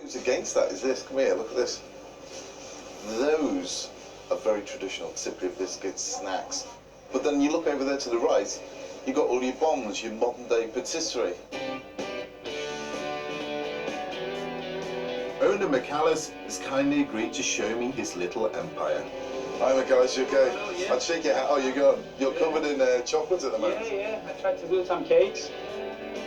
Who's against that is this. Come here, look at this. Those are very traditional Cypriot biscuits, snacks. But then you look over there to the right, you've got all your bombs, your modern-day patisserie. Owner McAllis has kindly agreed to show me his little empire. Hi McAllis, you okay? Hello, yeah. I'd shake your hat. Oh, you're covered in chocolate at the moment. Yeah, I tried to do some cakes.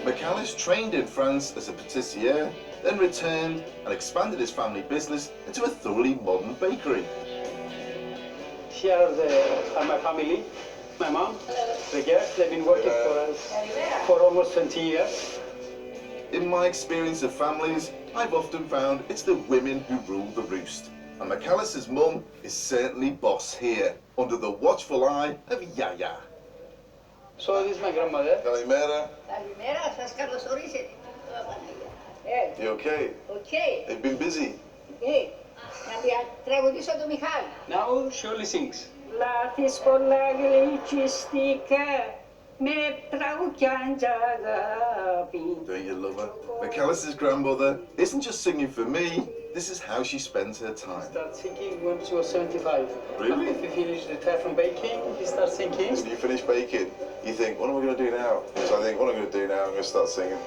McAllis trained in France as a patissier, then returned and expanded his family business into a thoroughly modern bakery. Here are my family, my mom, the girls. They've been working for us for almost 20 years. In my experience of families, I've often found it's the women who rule the roost. And McAllis's mum is certainly boss here, under the watchful eye of Yaya. So this is my grandmother. Kalimera. Kalimera, σας καλωσορίσετε. You okay? Okay. They've been busy. Okay. Να τραγουδήσω το Μιχάλη. Now she only sings. Λάθης πολλά γλυκιστικά με τραγουδιάν αγάπη. Don't you love her? McAllis's grandmother isn't just singing for me, this is how she spends her time. He started singing when she was 75. Really? After we finished the time from baking, he started singing. When you finish baking, you think, what am I going to do now? So I think, what am I going to do now? I'm going to start singing.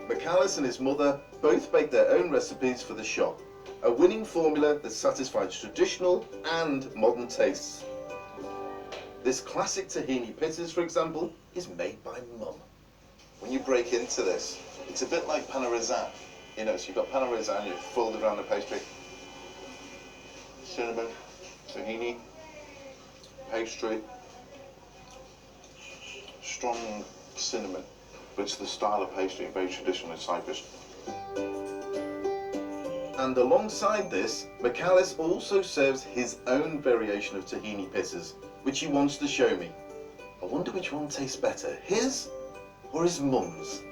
McAllis and his mother both bake their own recipes for the shop. A winning formula that satisfies traditional and modern tastes. This classic tahini pitas, for example, is made by Mum. When you break into this, it's a bit like panarizan. You know, so you've got panarizan, you fold it around the pastry. Cinnamon, tahini, pastry, strong cinnamon, but it's the style of pastry, very traditional in Cyprus. And alongside this, McAllis also serves his own variation of tahini pitas, which he wants to show me. I wonder which one tastes better, his or his mum's?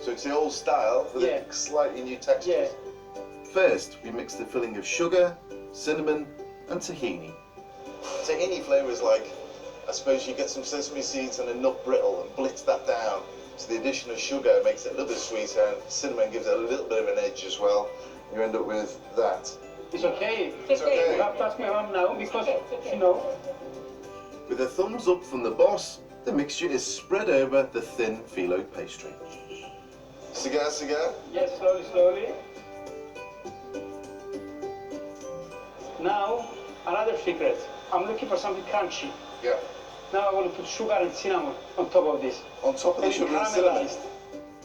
So it's the old style with a slightly new texture. Yeah. First, we mix the filling of sugar, cinnamon, and tahini. Tahini flavour is like, I suppose you get some sesame seeds and a nut brittle and blitz that down. So the addition of sugar makes it a little bit sweeter, and cinnamon gives it a little bit of an edge as well. You end up with that. It's okay. It's okay. You have to ask my mom now because, you know. With a thumbs up from the boss, the mixture is spread over the thin phyllo pastry. Cigar, cigar? Yes, slowly, slowly. Now, another secret. I'm looking for something crunchy. Yeah. Now I want to put sugar and cinnamon on top of this. On top of the sugar and cinnamon? Caramelized.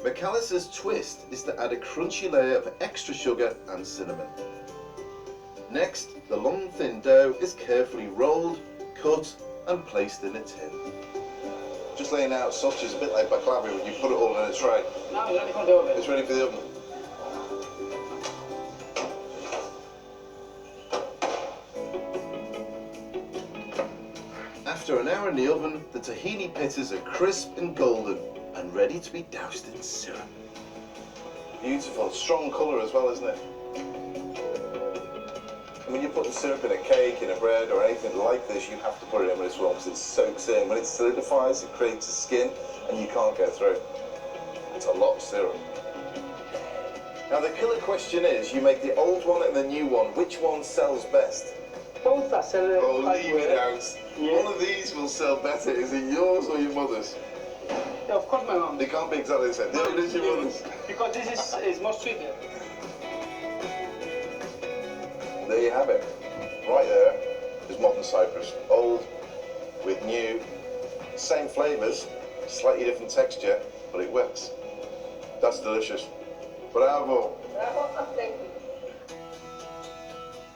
McAllis's twist is to add a crunchy layer of extra sugar and cinnamon. Next, the long thin dough is carefully rolled, cut and placed in a tin. Just laying out sausages a bit like baklava when you put it all in a tray. Now it's ready for the oven. It's ready for the oven. After an hour in the oven, the tahini pitas are crisp and golden and ready to be doused in syrup. Beautiful, strong colour as well, isn't it? When you're putting syrup in a cake, in a bread or anything like this, you have to put it in when it's warm because it soaks in. When it solidifies, it creates a skin and you can't get through. It's a lot of syrup. Now the killer question is, you make the old one and the new one. Which one sells best? Both are selling. Oh, leave it out. Yeah. One of these will sell better. Is it yours or your mother's? Yeah, of course my mom. They can't be exactly the same. No, it is your mother's. Because this is more sweeter. There you have it. Right there is modern Cyprus. Old with new. Same flavours, slightly different texture, but it works. That's delicious. Bravo.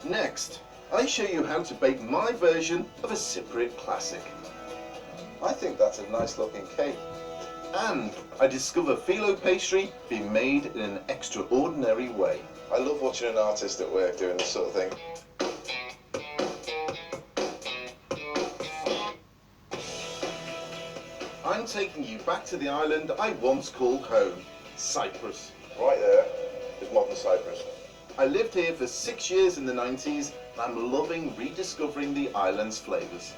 Next, I show you how to bake my version of a Cypriot classic. I think that's a nice looking cake. And I discover phyllo pastry being made in an extraordinary way. I love watching an artist at work doing this sort of thing. I'm taking you back to the island I once called home, Cyprus. Right there is modern Cyprus. I lived here for 6 years in the 90s, and I'm loving rediscovering the island's flavours.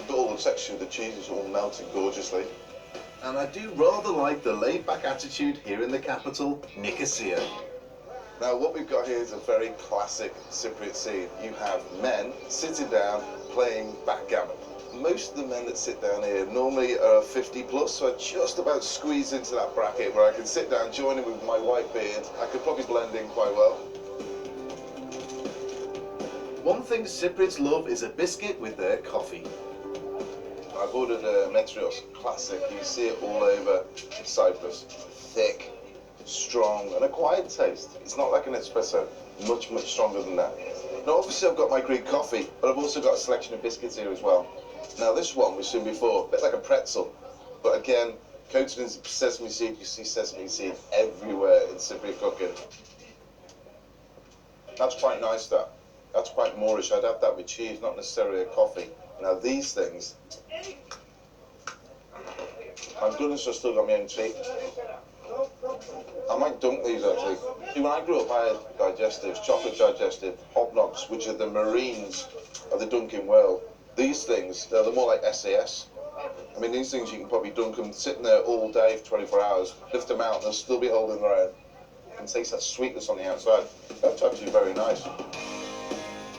Got all the texture of the cheese is all melting gorgeously. And I do rather like the laid-back attitude here in the capital, Nicosia. Now what we've got here is a very classic Cypriot scene. You have men sitting down playing backgammon. Most of the men that sit down here normally are 50 plus, so I just about squeeze into that bracket where I can sit down, join in with my white beard. I could probably blend in quite well. One thing Cypriots love is a biscuit with their coffee. I've ordered a Metrios classic. You see it all over Cyprus. Thick, strong, and a quiet taste. It's not like an espresso. Much, much stronger than that. Now, obviously, I've got my Greek coffee, but I've also got a selection of biscuits here as well. Now, this one we've seen before, a bit like a pretzel, but again, coated in sesame seed. You see sesame seed everywhere in Cypriot cooking. That's quite nice, that. That's quite Moorish. I'd have that with cheese, not necessarily a coffee. Now, these things, thank goodness I've still got my own tea. I might dunk these actually. See, when I grew up, I had digestives, chocolate digestive, hobnobs, which are the marines of the dunking world. These things, they're more like SAS. I mean, these things you can probably dunk them sitting there all day for 24 hours, lift them out, and they'll still be holding their own. You can taste that sweetness on the outside. That's actually very nice.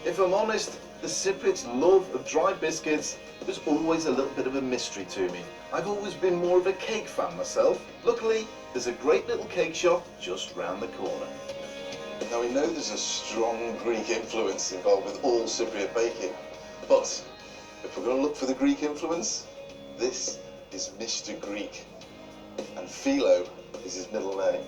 If I'm honest, the Cypriots' love of dry biscuits was always a little bit of a mystery to me. I've always been more of a cake fan myself. Luckily, there's a great little cake shop just round the corner. Now we know there's a strong Greek influence involved with all Cypriot baking, but if we're going to look for the Greek influence, this is Mr. Greek, and Philo is his middle name.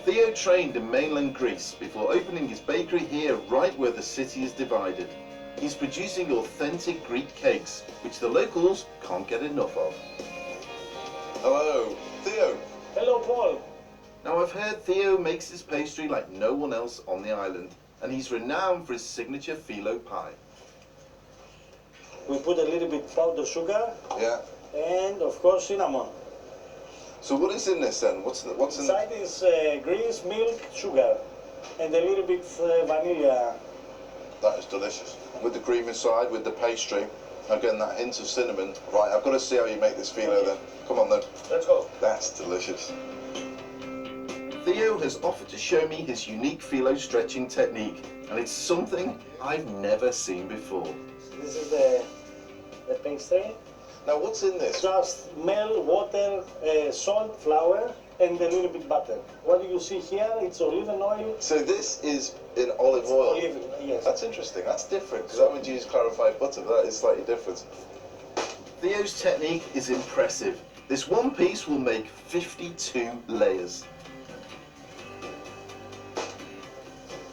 Theo trained in mainland Greece before opening his bakery here right where the city is divided. He's producing authentic Greek cakes, which the locals can't get enough of. Hello, Theo. Hello, Paul. Now I've heard Theo makes his pastry like no one else on the island, and he's renowned for his signature phyllo pie. We put a little bit powdered sugar. Yeah. And of course cinnamon. So what is in this then? What's in Inside is grease, milk, sugar, and a little bit vanilla. That is delicious. With the cream inside, with the pastry, again that hint of cinnamon. Right, I've got to see how you make this phyllo then. Come on then. Let's go. That's delicious. Theo has offered to show me his unique phyllo stretching technique, and it's something I've never seen before. This is the pastry. Now what's in this? Just milk, water, salt, flour, and a little bit butter. What you see here, it's olive oil. So this is in olive oil? Olive, yes. That's interesting, that's different, because I would use clarified butter, but that is slightly different. Theo's technique is impressive. This one piece will make 52 layers.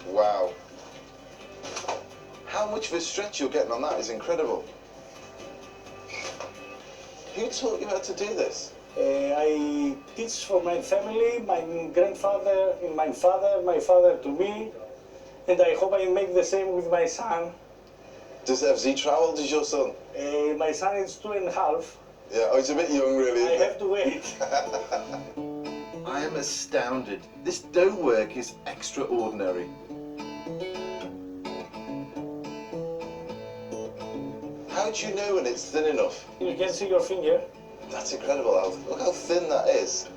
Wow. How much of a stretch you're getting on that is incredible. Who taught you how to do this? I teach for my family, my grandfather and my father to me, and I hope I make the same with my son. How old is your son? My son is 2.5. Yeah, oh, he's a bit young really. I have to wait. I am astounded. This dough work is extraordinary. How do you know when it's thin enough? You can see your finger. That's incredible. Look how thin that is.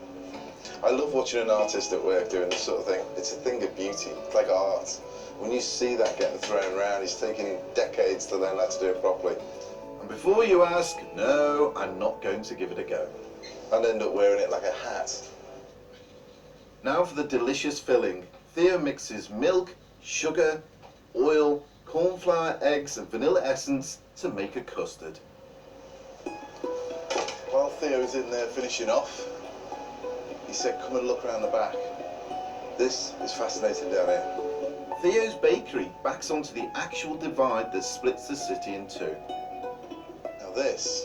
I love watching an artist at work doing this sort of thing. It's a thing of beauty. It's like art. When you see that getting thrown around, it's taking decades to learn how to do it properly. And before you ask, no, I'm not going to give it a go. I'd end up wearing it like a hat. Now for the delicious filling. Theo mixes milk, sugar, oil, corn flour, eggs and vanilla essence to make a custard. While Theo's in there finishing off, he said, come and look around the back. This is fascinating down here. Theo's bakery backs onto the actual divide that splits the city in two. Now this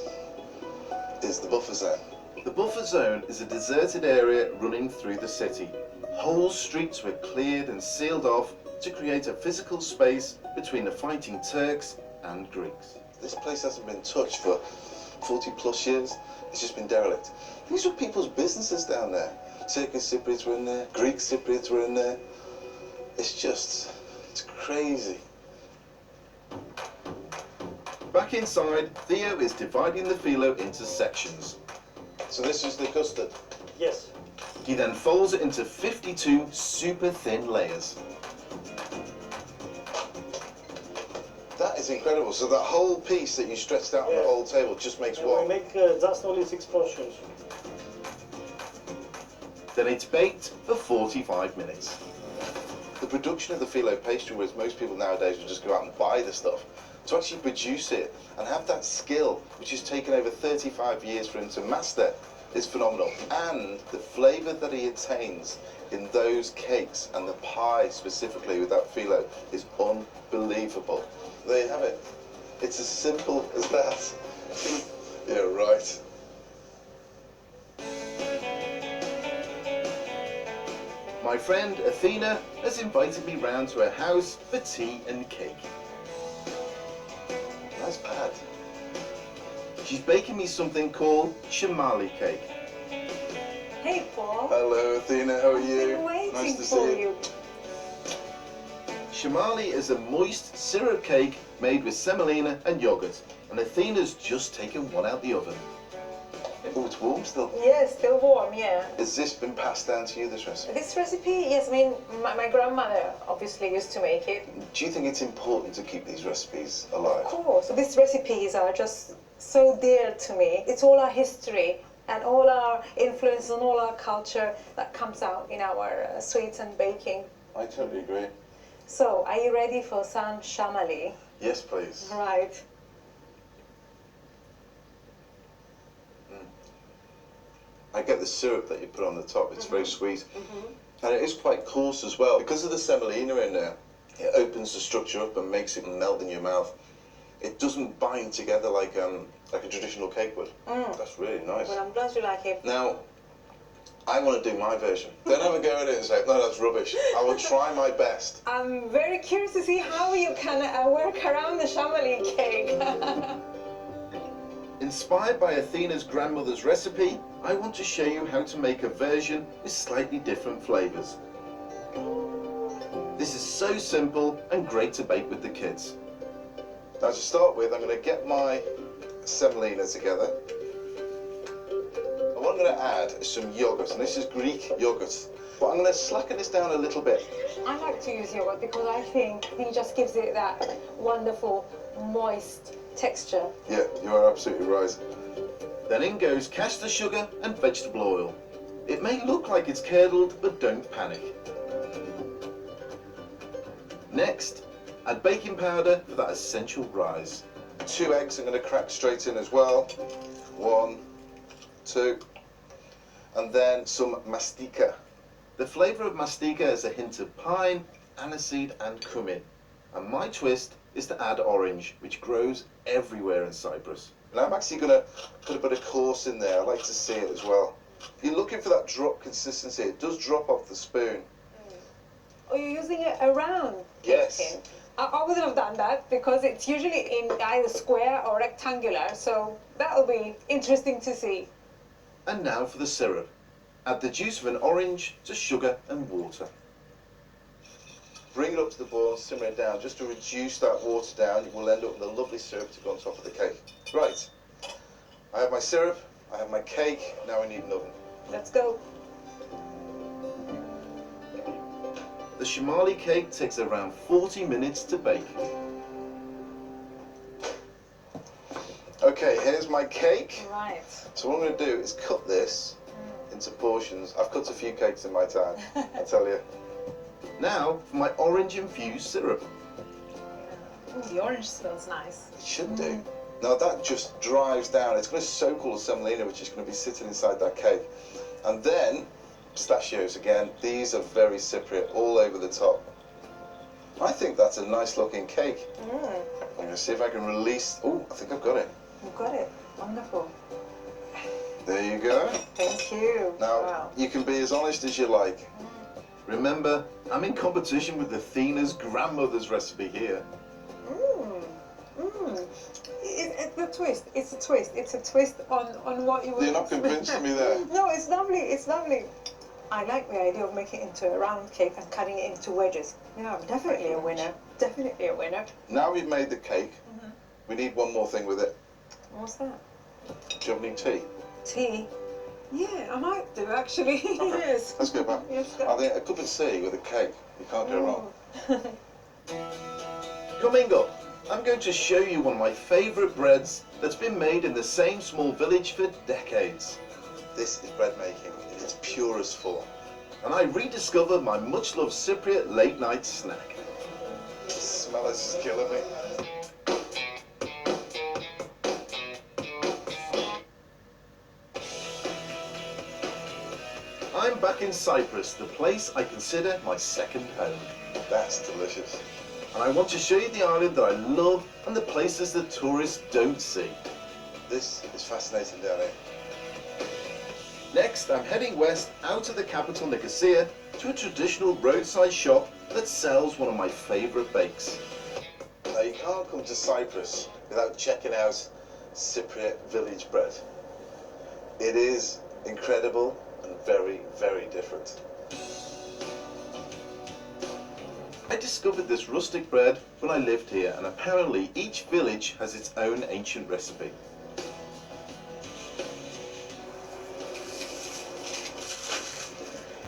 is the buffer zone. The buffer zone is a deserted area running through the city. Whole streets were cleared and sealed off to create a physical space between the fighting Turks and Greeks. This place hasn't been touched for 40 plus years. It's just been derelict. These were people's businesses down there. Turkish Cypriots were in there, Greek Cypriots were in there. It's crazy. Back inside, Theo is dividing the phyllo into sections. So this is the custard? Yes. He then folds it into 52 super thin layers. That is incredible. So that whole piece that you stretched out on the whole table just makes And what? we make just only 6 portions. Then it's baked for 45 minutes. The production of the phyllo pastry, whereas most people nowadays will just go out and buy the stuff, to actually produce it and have that skill, which has taken over 35 years for him to master, is phenomenal. And the flavour that he attains in those cakes and the pie specifically with that phyllo is unbelievable. There you have it. It's as simple as that. Yeah, right. My friend Athena has invited me round to her house for tea and cake. Nice pad. She's baking me something called shamali cake. Hey, Paul. Hello Athena, how are I've you? been waiting Nice to for see you. Shamali is a moist syrup cake made with semolina and yogurt, and Athena's just taken one out the oven. Oh, it's warm still. Yes, still warm, yeah. Has this been passed down to you, this recipe? This recipe, yes, I mean, my grandmother obviously used to make it. Do you think it's important to keep these recipes alive? Of course. These recipes are just so dear to me. It's all our history and all our influence and all our culture that comes out in our sweets and baking. I totally agree. So, are you ready for some shamali? Yes, please. Right. I get the syrup that you put on the top. It's very sweet. And it is quite coarse as well. Because of the semolina in there, it opens the structure up and makes it melt in your mouth. It doesn't bind together like a traditional cake would. That's really nice. Well, I'm glad you like it. Now, I want to do my version. Don't have a go at it and say, no, that's rubbish. I will try my best. I'm very curious to see how you can work around the shamali cake. Inspired by Athena's grandmother's recipe, I want to show you how to make a version with slightly different flavours. This is so simple and great to bake with the kids. Now to start with, I'm going to get my semolina together. And what I'm going to add is some yogurt, and this is Greek yogurt. But I'm going to slacken this down a little bit. I like to use yogurt because I think it just gives it that wonderful, moist texture. Yeah, you are absolutely right. Then in goes caster sugar and vegetable oil. It may look like it's curdled, but don't panic. Next, add baking powder for that essential rise. 2 eggs I'm going to crack straight in as well. 1, 2, and then some mastika. The flavour of mastika is a hint of pine, aniseed and cumin. And my twist is to add orange, which grows everywhere in Cyprus. And I'm actually going to put a bit of coarse in there. I like to see it as well. You're looking for that drop consistency. It does drop off the spoon. Oh, you're using it around? Yes. Tin. I wouldn't have done that because it's usually in either square or rectangular, so that'll be interesting to see. And now for the syrup. Add the juice of an orange to sugar and water. Bring it up to the boil and simmer it down just to reduce that water down. You will end up with a lovely syrup to go on top of the cake. Right, I have my syrup, I have my cake, now I need an oven. Let's go. The shamali cake takes around 40 minutes to bake. Okay, here's my cake. Right. So what I'm going to do is cut this into portions. I've cut a few cakes in my time, I tell you. Now for my orange infused syrup. Ooh, the orange smells nice. It should do. Now that just drives down. It's going to soak all the semolina, which is going to be sitting inside that cake. And then pistachios again. These are very Cypriot, all over the top. I think that's a nice looking cake. I'm going to see if I can release. Oh, I think I've got it. You've got it. Wonderful. There you go. Thank you. Now, Wow. you can be as honest as you like. Remember, I'm in competition with Athena's grandmother's recipe here. It's a twist. It's a twist. It's a twist on what you. You're not convincing me there. No, it's lovely. It's lovely. I like the idea of making it into a round cake and cutting it into wedges. Yeah, definitely a winner. Definitely a winner. Now we've made the cake, we need one more thing with it. What's that? Do you have any tea? Tea. Yeah, I might do actually. Yes. Let's go back. Yes, go. I think a cup of tea with a cake. You can't go wrong. Oh. Coming up, I'm going to show you one of my favourite breads that's been made in the same small village for decades. This is bread making in its purest form. And I rediscovered my much-loved Cypriot late-night snack. The smell is just killing me. I'm back in Cyprus, the place I consider my second home. That's delicious. And I want to show you the island that I love and the places that tourists don't see. This is fascinating down here. Next, I'm heading west out of the capital Nicosia to a traditional roadside shop that sells one of my favourite bakes. Now you can't come to Cyprus without checking out Cypriot village bread. It is incredible and very, very different. I discovered this rustic bread when I lived here, and apparently each village has its own ancient recipe.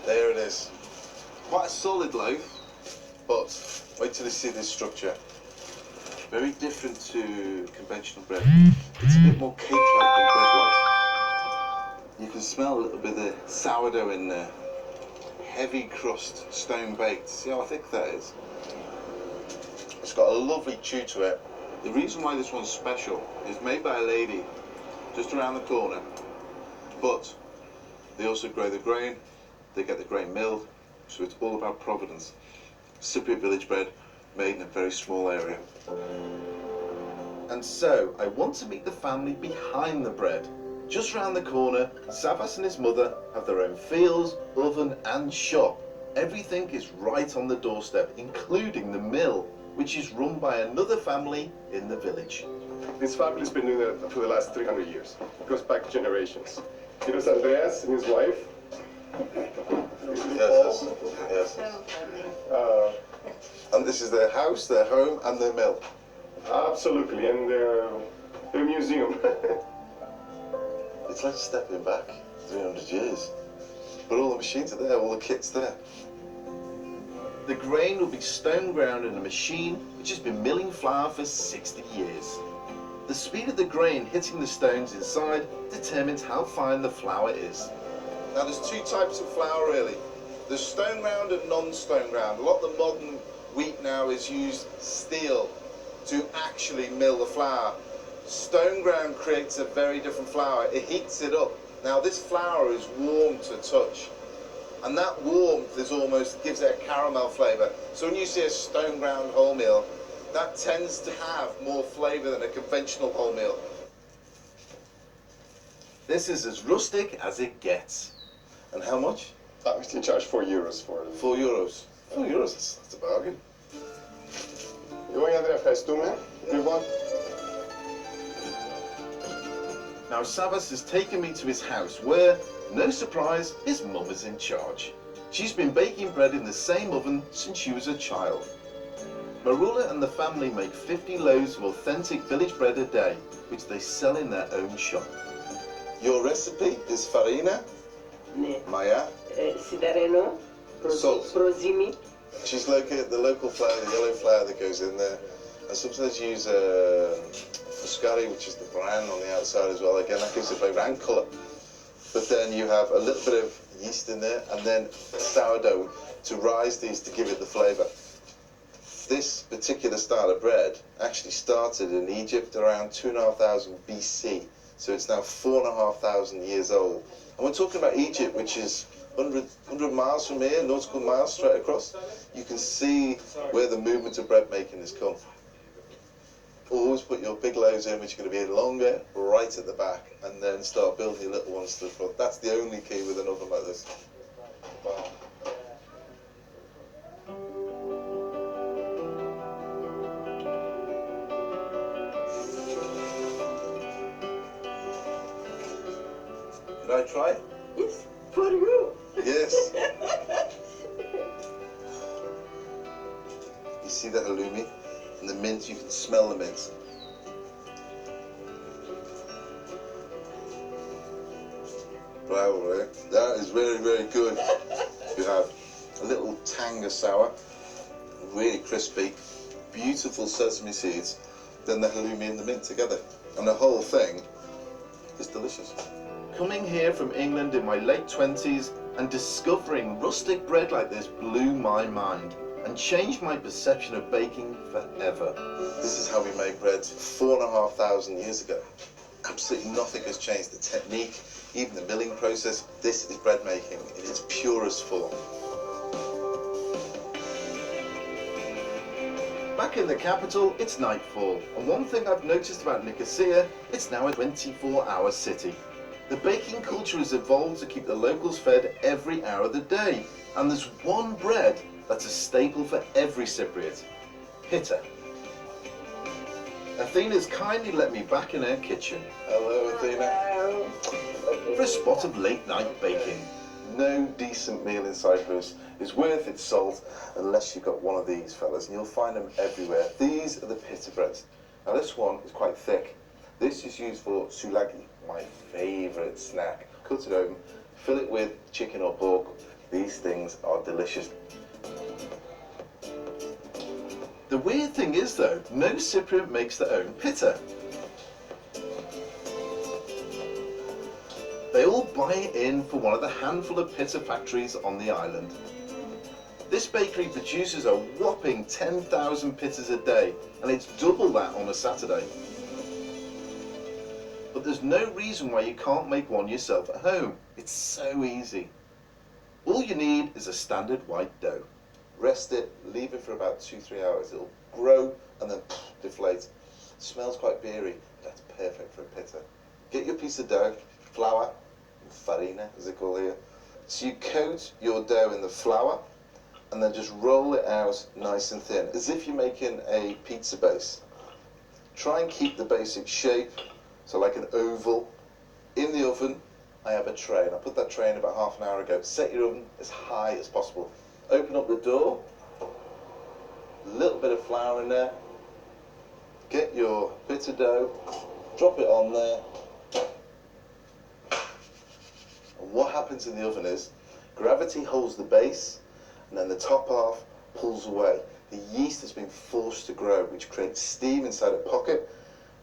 There it is. Quite a solid loaf, but wait till you see this structure. Very different to conventional bread. It's a bit more cake-like than bread-like. You can smell a little bit of the sourdough in there. Heavy crust, stone baked. See how thick that is? It's got a lovely chew to it. The reason why this one's special is made by a lady just around the corner, but they also grow the grain, they get the grain milled, so it's all about providence. Cypriot village bread made in a very small area. And so I want to meet the family behind the bread. Just round the corner, Savas and his mother have their own fields, oven and shop. Everything is right on the doorstep, including the mill, which is run by another family in the village. This family's been doing that for the last 300 years. It goes back generations. It was Andreas and his wife. Yes. And this is their house, their home and their mill. Absolutely, and their museum. It's like stepping back 300 years. But all the machines are there, all the kit's there. The grain will be stone ground in a machine which has been milling flour for 60 years. The speed of the grain hitting the stones inside determines how fine the flour is. Now there's two types of flour really. There's stone ground and non-stone ground. A lot of the modern wheat now is used steel to actually mill the flour. Stone ground creates a very different flour. It heats it up. Now this flour is warm to touch, and that warmth is almost gives it a caramel flavour. So when you see a stone ground wholemeal, that tends to have more flavour than a conventional wholemeal. This is as rustic as it gets. And how much? We can charge €4 for it. €4. €4, that's a bargain. Εγώ Andrea, ευχαριστούμε. Λοιπόν, Now Savas has taken me to his house where, no surprise, his mum is in charge. She's been baking bread in the same oven since she was a child. Marula and the family make 50 loaves of authentic village bread a day, which they sell in their own shop. Your recipe is farina, Ναι. maya, Σιδερένο, Salt. προζύμι. She's located the local flour, the yellow flour that goes in there, and sometimes use fuscari, which is the bran on the outside as well. Again, that gives it flavour and colour. But then you have a little bit of yeast in there, and then sourdough to rise these to give it the flavour. This particular style of bread actually started in Egypt around 2,500 BC, so it's now 4,500 years old. And we're talking about Egypt, which is 100 miles from here, nautical miles straight across. You can see where the movement of bread making has come. Always put your big loaves in, which are going to be longer, right at the back, and then start building your little ones to the front. That's the only key with an oven like this. Wow. Can I try? Yes, for you. Yes. You see that halloumi? And the mint, you can smell the mint. Bravo. over here. That is very, very good. You have a little tang of sour, really crispy, beautiful sesame seeds, then the halloumi and the mint together. And the whole thing is delicious. Coming here from England in my late 20s and discovering rustic bread like this blew my mind and changed my perception of baking forever. This is how we made bread 4,500 years ago. Absolutely nothing has changed. The technique, even the milling process, this is bread making in its purest form. Back in the capital, it's nightfall, and one thing I've noticed about Nicosia, it's now a 24-hour city. The baking culture has evolved to keep the locals fed every hour of the day, and there's one bread that's a staple for every Cypriot: pita. Athena's kindly let me back in her kitchen. Hello, Athena. For a spot of late-night baking. No decent meal in Cyprus is worth its salt unless you've got one of these fellas, and you'll find them everywhere. These are the pita breads. Now this one is quite thick. This is used for soulagi, my favourite snack. Cut it open, fill it with chicken or pork. These things are delicious. The weird thing is though, no Cypriot makes their own pita. They all buy it in from one of the handful of pita factories on the island. This bakery produces a whopping 10,000 pitas a day, and it's double that on a Saturday. But there's no reason why you can't make one yourself at home. It's so easy. All you need is a standard white dough. Rest it, leave it for about 2-3 hours. It'll grow and then deflate. It smells quite beery. That's perfect for a pita. Get your piece of dough, flour, farina as they call here. So you coat your dough in the flour and then just roll it out nice and thin, as if you're making a pizza base. Try and keep the basic shape, so like an oval. In the oven, I have a tray, and I put that tray in about half an hour ago. Set your oven as high as possible. Open up the door, a little bit of flour in there, get your pita dough, drop it on there. And what happens in the oven is, gravity holds the base, and then the top half pulls away. The yeast has been forced to grow, which creates steam inside a pocket,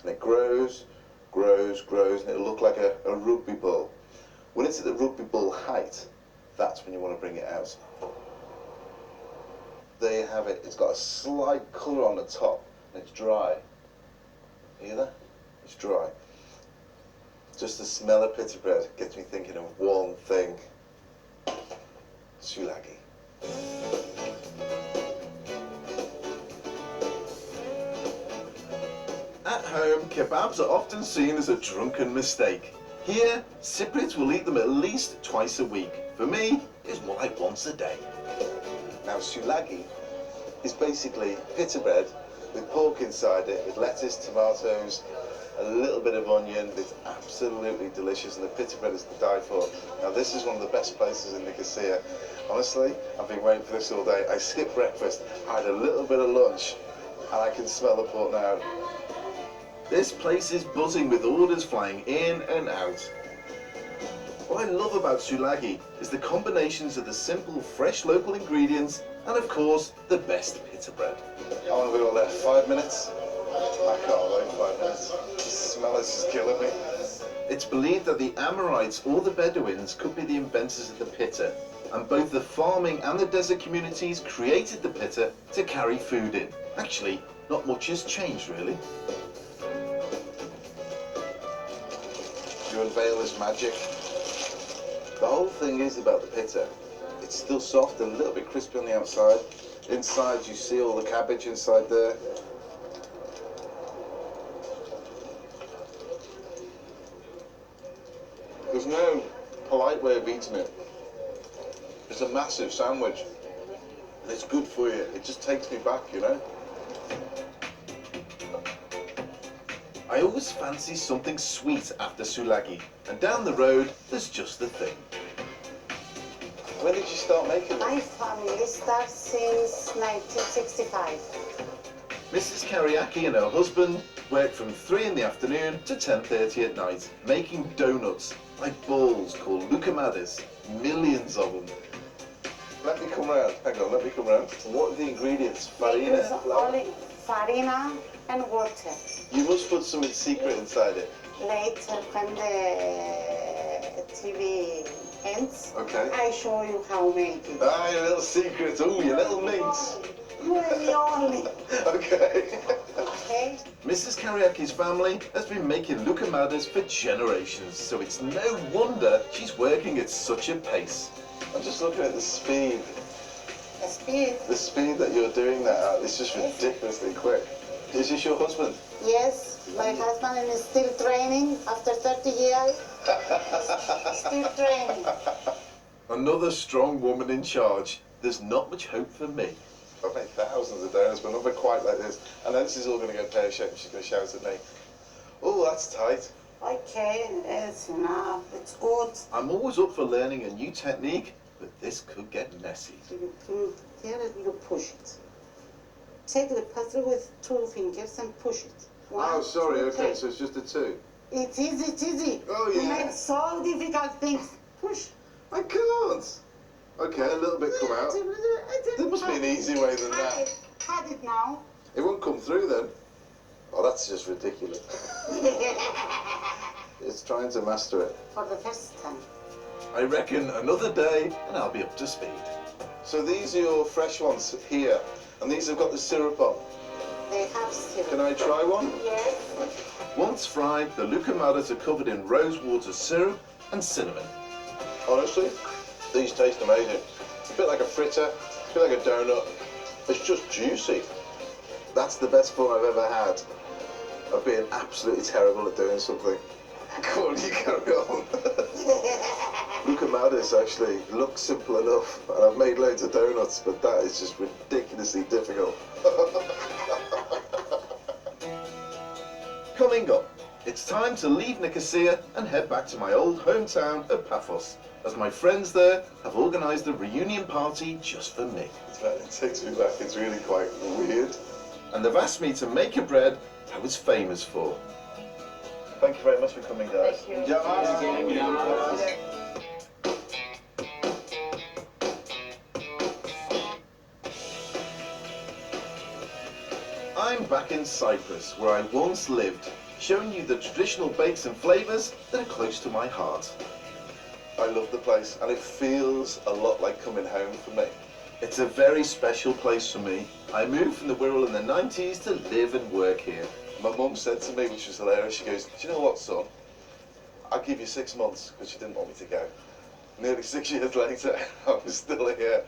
and it grows, grows, grows, and it'll look like a rugby ball. When it's at the rugby ball height, that's when you want to bring it out. There you have it. It's got a slight colour on the top, and it's dry. Hear that? It's dry. Just the smell of pita bread gets me thinking of one thing: soulagi. At home, kebabs are often seen as a drunken mistake. Here, Cypriots will eat them at least twice a week. For me, it's more like once a day. Now, soulagi is basically pita bread with pork inside it, with lettuce, tomatoes, a little bit of onion. It's absolutely delicious, and the pita bread is to die for. Now, this is one of the best places in Nicosia. Honestly, I've been waiting for this all day. I skipped breakfast, I had a little bit of lunch, and I can smell the port now. This place is buzzing with orders flying in and out. What I love about soulagi is the combinations of the simple, fresh local ingredients and, of course, the best pita bread. How long have we got left? 5 minutes? I can't wait 5 minutes. The smell is just killing me. It's believed that the Amorites or the Bedouins could be the inventors of the pita, and both the farming and the desert communities created the pita to carry food in. Actually, not much has changed, really. To unveil this magic, the whole thing is about the pita. It's still soft and a little bit crispy on the outside. Inside, you see all the cabbage inside there. There's no polite way of eating it. It's a massive sandwich, and it's good for you. It just takes me back, you know? I always fancy something sweet after soulagi, and down the road, there's just the thing. When did you start making them? My family starts since 1965. Mrs. Cariaki and her husband work from 3 in the afternoon to 10:30 at night, making donuts. like balls called leukomades, millions of them. Let me come round, hang on, let me come round. What are the ingredients? Farina, flour? Only farina and water. You must put something secret inside it. Later, when the TV ends, Okay. I show you how make it. Ah, your little secret, ooh, your little minx. Really only. Okay. Okay. Mrs. Kariaki's family has been making leukomades for generations, so it's no wonder she's working at such a pace. I'm just looking at the speed. The speed. The speed that you're doing that at is just ridiculously quick. Is this your husband? Yes, my husband is still training after 30 years. Still training. Another strong woman in charge. There's not much hope for me. I've made thousands of donuts, but nothing quite like this. And then this is all going to go pear-shaped and she's going to shout at me. Oh, that's tight. Okay, it's enough. It's good. I'm always up for learning a new technique, but this could get messy. Here you push it. Take the pastry with 2 fingers and push it. Oh, sorry, 1, 2, okay, 3. so it's just a 2. It's easy, it's easy. Oh, yeah. You make so difficult things. Push. I can't. Okay, a little bit come out. There must be an easy way than that. Cut it now. It won't come through then. Oh, that's just ridiculous. It's trying to master it. For the first time. I reckon another day and I'll be up to speed. So these are your fresh ones here, and these have got the syrup on. They have syrup. Can I try one? Yes. Once fried, the leukomades are covered in rosewater syrup and cinnamon. Honestly, these taste amazing. A bit like a fritter, a bit like a donut. It's just juicy. That's the best fun I've ever had of being absolutely terrible at doing something. Come on, you carry on. Leukomades actually look simple enough, and I've made loads of donuts, but that is just ridiculously difficult. Coming up, it's time to leave Nicosia and head back to my old hometown of Paphos, as my friends there have organised a reunion party just for me. It takes me back, it's really quite weird. And they've asked me to make a bread I was famous for. Thank you very much for coming, guys. Thank you. I'm back in Cyprus, where I once lived, showing you the traditional bakes and flavours that are close to my heart. I love the place, and it feels a lot like coming home for me. It's a very special place for me. I moved from the Wirral in the 90s to live and work here. My mum said to me, which was hilarious, she goes, "Do you know what, son? I'll give you 6 months," because she didn't want me to go. Nearly 6 years later, I'm still here.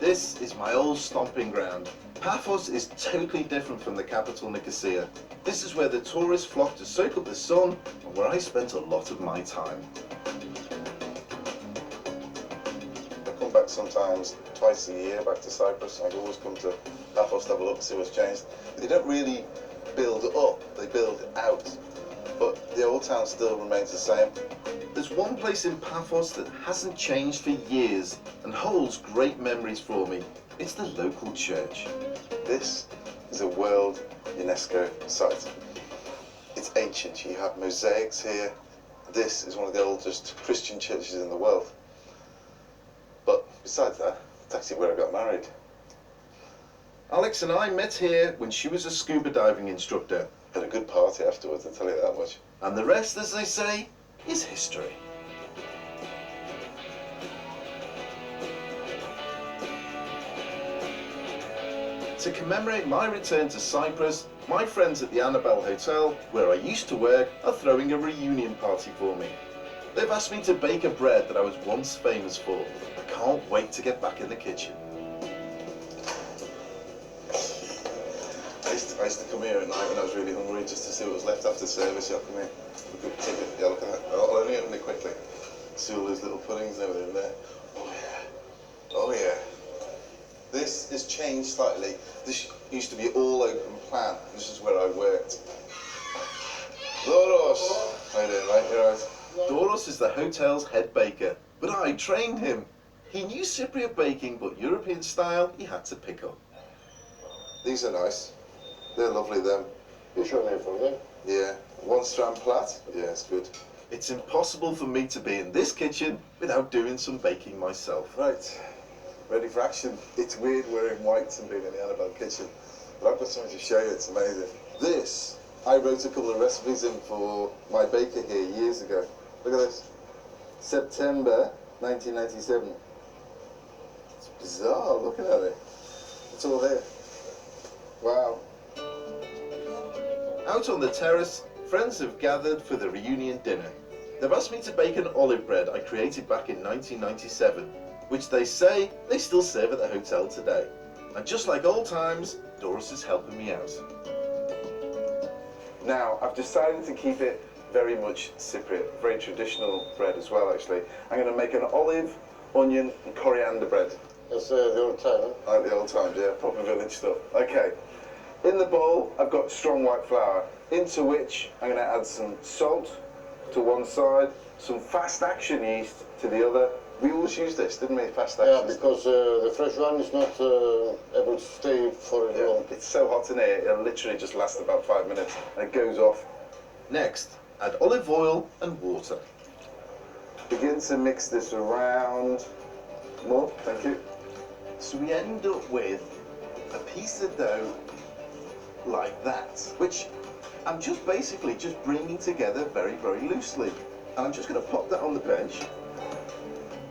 This is my old stomping ground. Paphos is totally different from the capital Nicosia. This is where the tourists flock to soak up the sun and where I spent a lot of my time. I come back sometimes twice a year back to Cyprus. I always come to Paphos to have a look and see what's changed. They don't really build up, they build out. But the old town still remains the same. There's one place in Paphos that hasn't changed for years and holds great memories for me. It's the local church. This is a World UNESCO site. It's ancient. You have mosaics here. This is one of the oldest Christian churches in the world. But besides that, it's actually where I got married. Alex and I met here when she was a scuba diving instructor. Had a good party afterwards, I'll tell you that much. And the rest, as they say, is history. To commemorate my return to Cyprus, my friends at the Annabelle Hotel, where I used to work, are throwing a reunion party for me. They've asked me to bake a bread that I was once famous for. I can't wait to get back in the kitchen. I used to come here at night when I was really hungry just to see what was left after service. Yeah, come here. Yeah, look at that. I'll only open it quickly. See all those little puddings and everything there. Oh yeah. Oh yeah. This has changed slightly. This used to be all open plan. This is where I worked. Doros! How you doing, mate? You alright? Doros is the hotel's head baker, but I trained him. He knew Cypriot baking, but European style he had to pick up. These are nice. They're lovely, them. You sure they're from there? Yeah. One strand plait? Yeah, it's good. It's impossible for me to be in this kitchen without doing some baking myself. Right, ready for action. It's weird wearing whites and being in the Annabelle kitchen, but I've got something to show you, it's amazing. This, I wrote a couple of recipes in for my baker here years ago. Look at this. September 1997. It's bizarre looking at it. It's all there. Wow. Out on the terrace, friends have gathered for the reunion dinner. They've asked me to bake an olive bread I created back in 1997, which they say they still serve at the hotel today. And just like old times, Doris is helping me out. Now, I've decided to keep it very much Cypriot, very traditional bread as well, actually. I'm going to make an olive, onion, and coriander bread. That's the old time, huh? Like the old times, yeah, proper village stuff. Okay, in the bowl, I've got strong white flour, into which I'm going to add some salt to one side, some fast action yeast to the other. We always use this, didn't we, fast action? Yeah, because the fresh one is not able to stay for long. It's so hot in here, it'll literally just last about 5 minutes, and it goes off. Next, add olive oil and water. Begin to mix this around. More, thank you. So we end up with a piece of dough like that, which I'm just basically just bringing together very, very loosely. And I'm just going to pop that on the bench,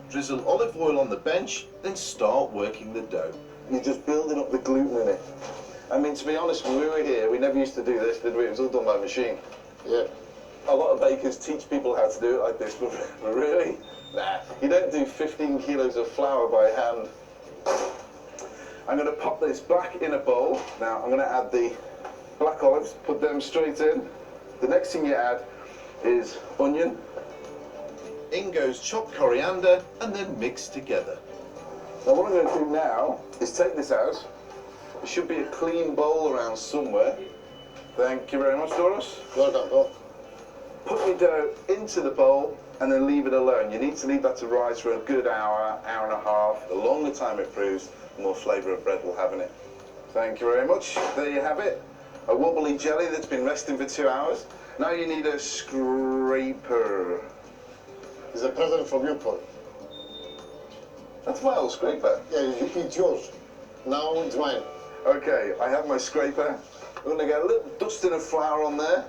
drizzle olive oil on the bench, then start working the dough. You're just building up the gluten in it. I mean, to be honest, when we were here, we never used to do this, did we? It was all done by machine. Yeah. A lot of bakers teach people how to do it like this, but really? Nah. You don't do 15 kilos of flour by hand. I'm going to pop this back in a bowl. Now, I'm going to add the black olives, put them straight in. The next thing you add is onion. In goes chopped coriander and then mix together. Now, what I'm going to do now is take this out. There should be a clean bowl around somewhere. Thank you very much, Doris. Welcome, Paul. Put your dough into the bowl and then leave it alone. You need to leave that to rise for a good hour, hour and a half. The longer time it proves, the more flavour of bread we'll have in it. Thank you very much. There you have it. A wobbly jelly that's been resting for 2 hours. Now you need a scraper. It's a present from you, Paul. That's my old scraper. Yeah, it's yours. Now it's mine. Okay, I have my scraper. We're going to get a little dusting of flour on there.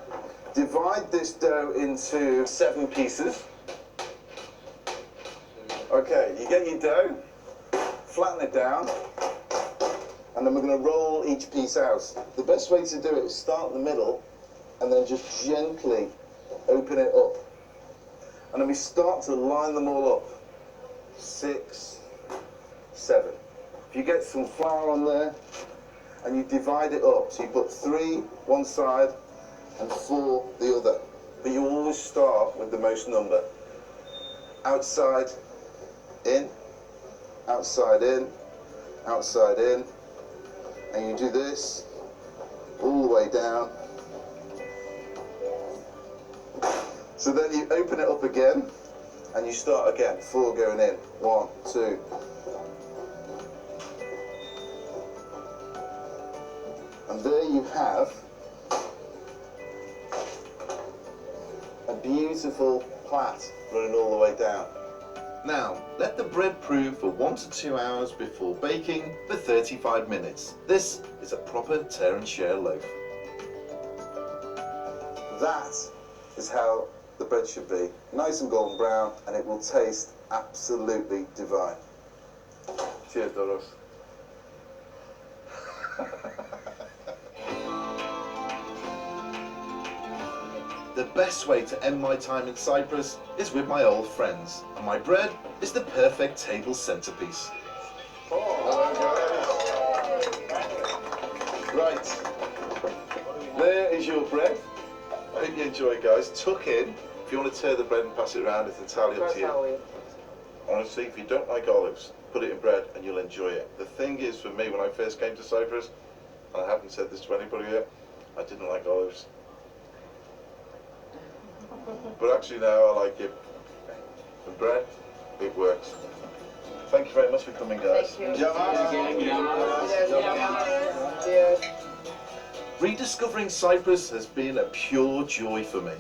Divide this dough into 7 pieces. Okay, you get your dough, flatten it down, and then we're going to roll each piece out. The best way to do it is start in the middle and then just gently open it up. And then we start to line them all up. 6, 7. If you get some flour on there and you divide it up, so you put 3 one side and 4 the other. But you always start with the most number. Outside, in, outside, in, outside, in. And you do this all the way down. So then you open it up again and you start again. 4 going in. 1, 2. And there you have a beautiful plait running all the way down. Now, let the bread prove for 1 to 2 hours before baking for 35 minutes. This is a proper tear and share loaf. That is how the bread should be. Nice and golden brown, and it will taste absolutely divine. Cheers, Doros. The best way to end my time in Cyprus is with my old friends, and my bread is the perfect table centerpiece. Right, there is your bread. I hope you enjoy it, guys. Tuck in. If you want to tear the bread and pass it around, it's entirely up to you. Honestly, if you don't like olives, put it in bread and you'll enjoy it. The thing is, for me, when I first came to Cyprus, and I haven't said this to anybody yet, I didn't like olives. But actually now I like it. And bread, it works. Thank you very much for coming, guys. Thank you. Rediscovering Cyprus has been a pure joy for me.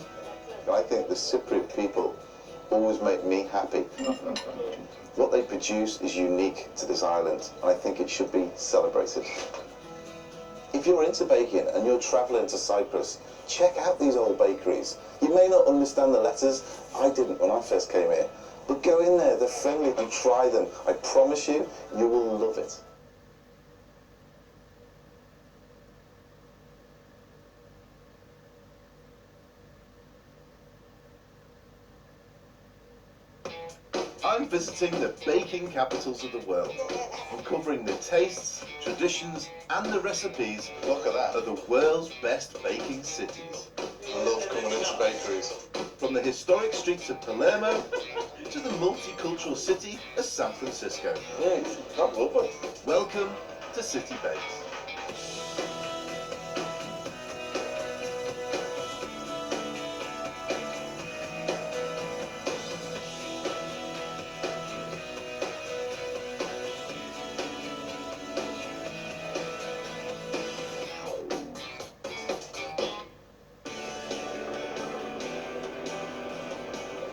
I think the Cypriot people always make me happy. What they produce is unique to this island, and I think it should be celebrated. If you're into baking and you're travelling to Cyprus, check out these old bakeries. You may not understand the letters. I didn't when I first came here. But go in there, they're friendly, and try them. I promise you, you will love it. I'm visiting the baking capitals of the world, uncovering the tastes, traditions and the recipes Look at that. of the world's best baking cities. I love coming into bakeries. From the historic streets of Palermo to the multicultural city of San Francisco. That's lovely. Welcome to City Bakes.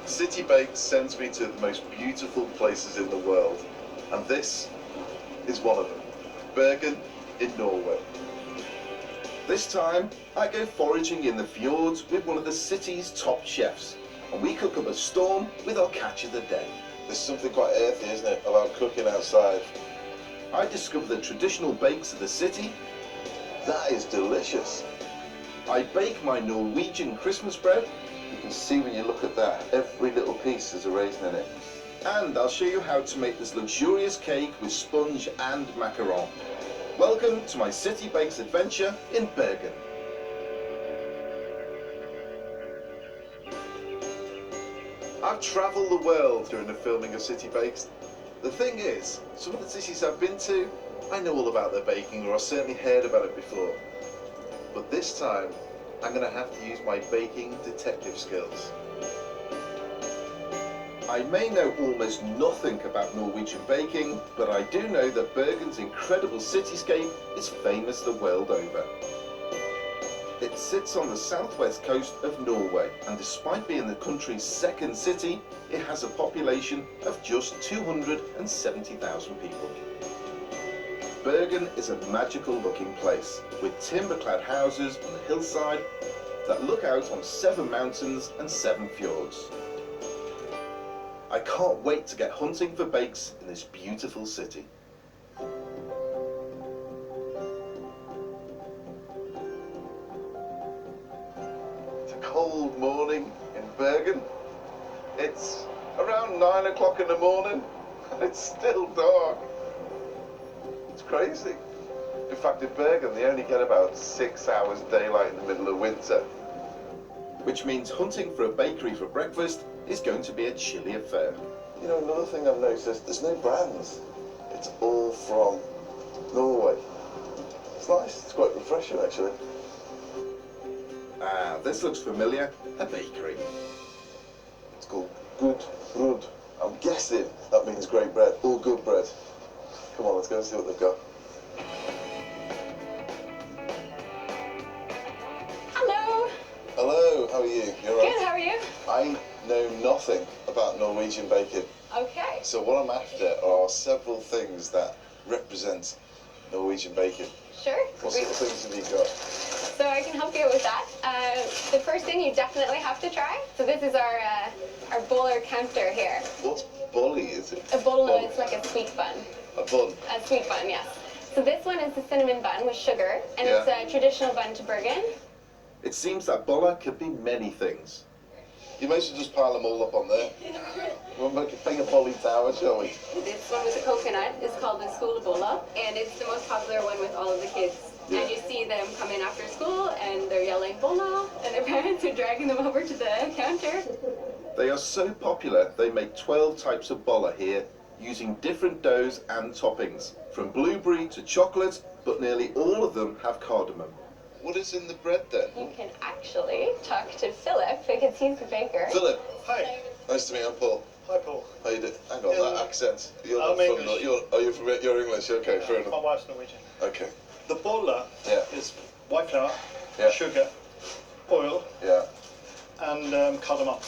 City Bakes sends me to the most beautiful places in the world, and this is one of them, Bergen in Norway. This time, I go foraging in the fjords with one of the city's top chefs, and we cook up a storm with our catch of the day. There's something quite earthy, isn't it, about cooking outside? I discover the traditional bakes of the city. That is delicious. I bake my Norwegian Christmas bread. You can see when you look at that, every little piece has a raisin in it. And I'll show you how to make this luxurious cake with sponge and macaron. Welcome to my City Bakes adventure in Bergen. I've travelled the world during the filming of City Bakes. The thing is, some of the cities I've been to, I know all about their baking, or I've certainly heard about it before. But this time, I'm going to have to use my baking detective skills. I may know almost nothing about Norwegian baking, but I do know that Bergen's incredible cityscape is famous the world over. It sits on the southwest coast of Norway, and despite being the country's second city, it has a population of just 270,000 people. Bergen is a magical looking place, with timber-clad houses on the hillside that look out on 7 mountains and 7 fjords. I can't wait to get hunting for bakes in this beautiful city. It's a cold morning in Bergen. It's around 9 o'clock in the morning and it's still dark. It's crazy. In fact, in Bergen, they only get about 6 hours daylight in the middle of winter. Which means hunting for a bakery for breakfast is going to be a chilly affair. You know, another thing I've noticed, there's no brands. It's all from Norway. It's nice, it's quite refreshing actually. Ah, this looks familiar. A bakery. It's called Gudbrod. I'm guessing that means great bread, or good bread. Come on, let's go and see what they've got. Hello. Hello, how are you? You're right. Good, how are you? I know nothing about Norwegian baking. Okay. So what I'm after are several things that represent Norwegian baking. Sure. What sort of things have you got? So I can help you with that. The first thing you definitely have to try. So this is our boller counter here. What's bolly, is it? A boller is like a sweet bun. A bun? A sweet bun, yes. So this one is the cinnamon bun with sugar, and it's a traditional bun to Bergen. It seems that boller could be many things. You may as well just pile them all up on there. We'll make a bigger bolly tower, shall we? This one with the coconut is called the skolebolla, and it's the most popular one with all of the kids. Yeah. And you see them come in after school, and they're yelling bolla, and their parents are dragging them over to the counter. They are so popular, they make 12 types of boller here, using different doughs and toppings, from blueberry to chocolate, but nearly all of them have cardamom. What is in the bread then? You can actually talk to Philip, because he's the baker. Philip. Hi. Nice to meet you, I'm Paul. Hi, Paul. How you doing? Hang on, that accent. You're I'm not English. you're English? Okay, fair enough. My wife's Norwegian. Okay. The bolla is white flour, sugar, oil, and cardamom.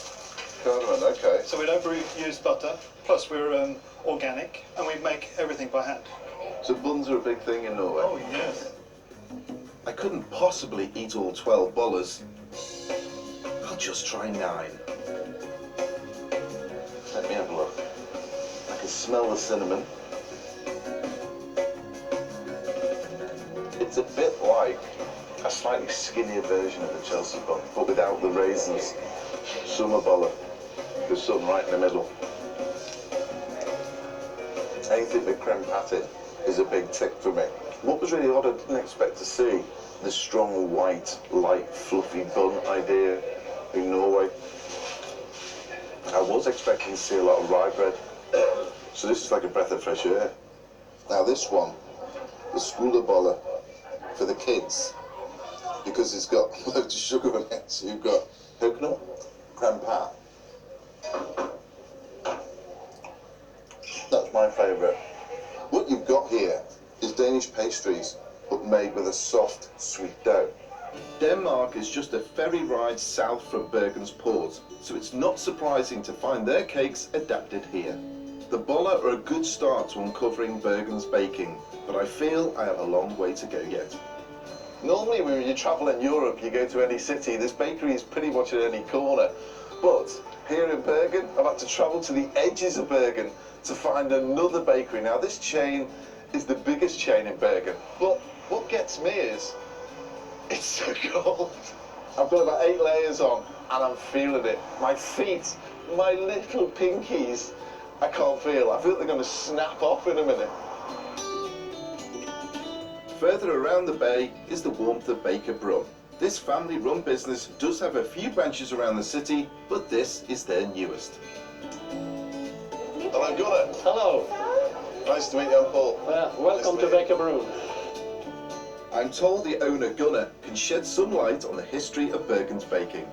Cardamom, okay. So we don't use butter, plus we're organic, and we make everything by hand. So buns are a big thing in Norway? Oh, yes. I couldn't possibly eat all 12 bollers. I'll just try 9. Let me have a look. I can smell the cinnamon. It's a bit like a slightly skinnier version of the Chelsea bun, but without the raisins. Summer boller. There's some right in the middle. Anything with creme pâte is a big tick for me. What was really odd, I didn't expect to see the strong white, light, fluffy bun idea in Norway. I was expecting to see a lot of rye bread, so this is like a breath of fresh air. Now this one, the skoleboller for the kids, because it's got loads of sugar in it. So you've got coconut, creme pâte. That's my favourite. What you've got here is Danish pastries, but made with a soft, sweet dough. Denmark is just a ferry ride south from Bergen's port, so it's not surprising to find their cakes adapted here. The boller are a good start to uncovering Bergen's baking, but I feel I have a long way to go yet. Normally when you travel in Europe, you go to any city, this bakery is pretty much at any corner. But here in Bergen, I've had to travel to the edges of Bergen to find another bakery. Now this chain is the biggest chain in Bergen. But what gets me is, it's so cold. I've got about 8 layers on and I'm feeling it. My feet, my little pinkies, I can't feel. I feel they're going to snap off in a minute. Further around the bay is the warmth of Baker Brunn. This family-run business does have a few branches around the city, but this is their newest. Hello, Gunnar. Hello. Nice to meet you, Paul. Welcome to Baker Brunn. I'm told the owner, Gunnar, can shed some light on the history of Bergen's baking.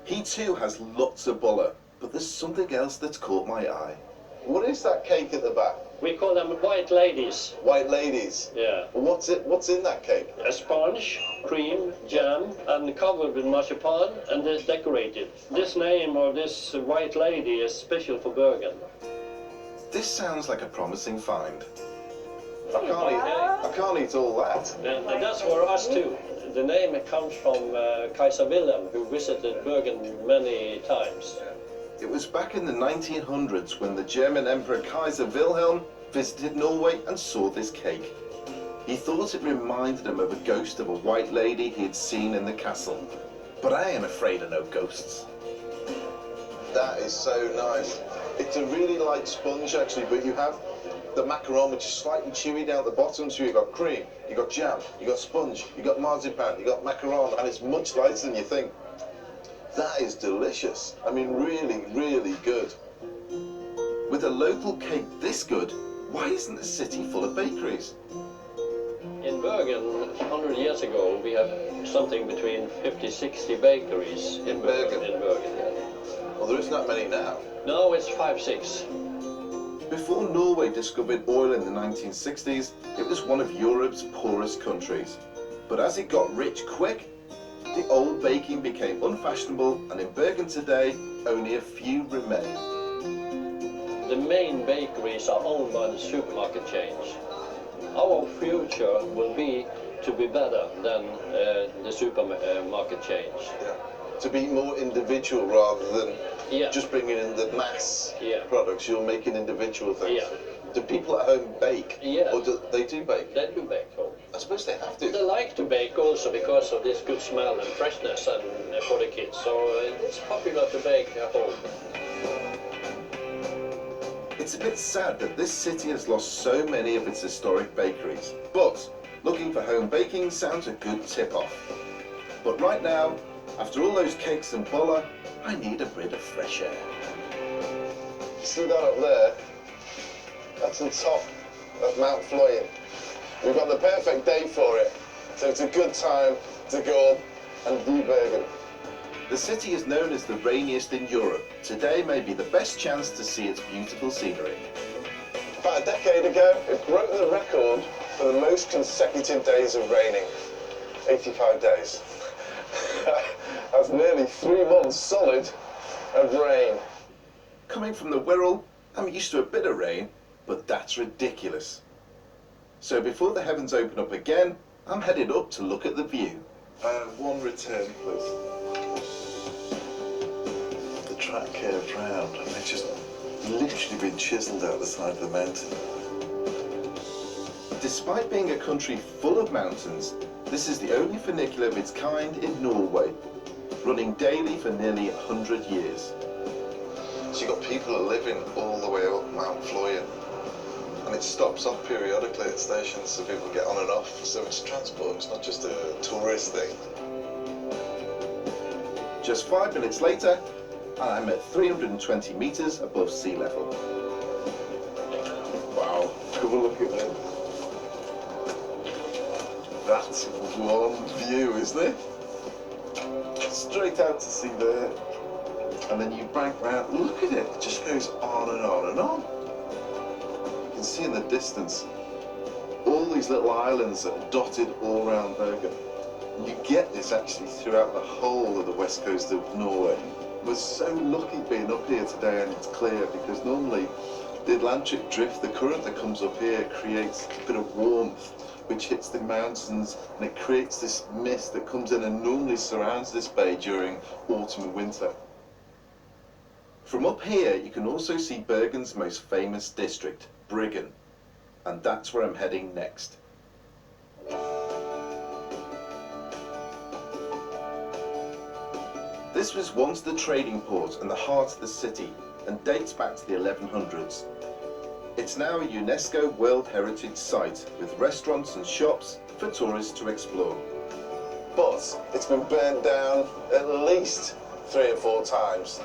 He too has lots of boller, but there's something else that's caught my eye. What is that cake at the back? We call them white ladies. White ladies? Yeah. What's in that cake? A sponge, cream, jam, and covered with marzipan, and it's decorated. This name of this white lady is special for Bergen. This sounds like a promising find. I can't eat all that. And that's for us too. The name comes from Kaiser Wilhelm, who visited Bergen many times. It was back in the 1900s when the German Emperor Kaiser Wilhelm visited Norway and saw this cake. He thought it reminded him of a ghost of a white lady he had seen in the castle. But I ain't afraid of no ghosts. That is so nice. It's a really light sponge actually, but you have the macaron which is slightly chewy down at the bottom, so you've got cream, you've got jam, you've got sponge, you've got marzipan, you've got macaron, and it's much lighter than you think. That is delicious. I mean, really, really good. With a local cake this good, why isn't the city full of bakeries? In Bergen, 100 years ago, we had something between 50-60 bakeries in Bergen. Well, there isn't that many now. Now it's 5-6. Before Norway discovered oil in the 1960s, it was one of Europe's poorest countries. But as it got rich quick, the old baking became unfashionable, and in Bergen today, only a few remain. The main bakeries are owned by the supermarket chains. Our future will be to be better than the supermarket chains. Yeah. To be more individual rather than just bringing in the mass products. You're making individual things. Yeah. Do people at home bake? Yeah. Or do they do bake? They do bake home. I suppose they have to. They like to bake also because of this good smell and freshness and for the kids. So it's popular to bake at home. It's a bit sad that this city has lost so many of its historic bakeries. But looking for home baking sounds a good tip-off. But right now, after all those cakes and boller, I need a bit of fresh air. See that up there? That's the top of Mount Floyen. We've got the perfect day for it, so it's a good time to go up and view Bergen. The city is known as the rainiest in Europe. Today may be the best chance to see its beautiful scenery. About a decade ago, it broke the record for the most consecutive days of raining. 85 days. That's nearly 3 months solid of rain. Coming from the Wirral, I'm used to a bit of rain, but that's ridiculous. So before the heavens open up again, I'm headed up to look at the view. One return, please. The track curved round, and it's just literally been chiselled out the side of the mountain. Despite being a country full of mountains, this is the only funicular of its kind in Norway, running daily for nearly 100 years. So you've got people that live in all the way up Mount Floyen, and it stops off periodically at stations so people get on and off. So it's transport, it's not just a tourist thing. Just 5 minutes later, I'm at 320 metres above sea level. Wow, have a look at that. That's one view, isn't it? Straight out to sea there, and then you bank round. Look at it, it just goes on and on and on. You can see in the distance all these little islands that are dotted all around Bergen. You get this actually throughout the whole of the west coast of Norway. We're so lucky being up here today and it's clear, because normally the Atlantic drift, the current that comes up here, creates a bit of warmth which hits the mountains, and it creates this mist that comes in and normally surrounds this bay during autumn and winter. From up here you can also see Bergen's most famous district, Bryggen, and that's where I'm heading next. This was once the trading port and the heart of the city, and dates back to the 1100s. It's now a UNESCO World Heritage Site with restaurants and shops for tourists to explore. But it's been burned down at least 3 or 4 times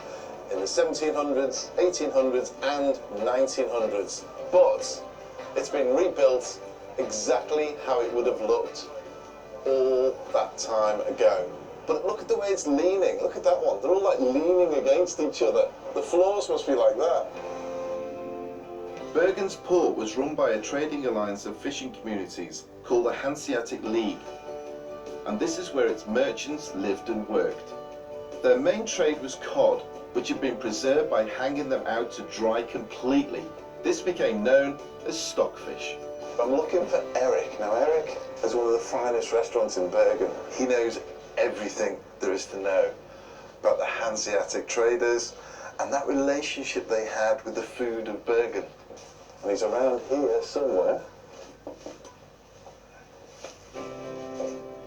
in the 1700s, 1800s and 1900s. But it's been rebuilt exactly how it would have looked all that time ago. But look at the way it's leaning. Look at that one. They're all like leaning against each other. The floors must be like that. Bergen's port was run by a trading alliance of fishing communities called the Hanseatic League, and this is where its merchants lived and worked. Their main trade was cod, which had been preserved by hanging them out to dry completely. This became known as stockfish. I'm looking for Eric. Now Eric has one of the finest restaurants in Bergen. He knows everything there is to know about the Hanseatic traders and that relationship they had with the food of Bergen. And he's around here somewhere.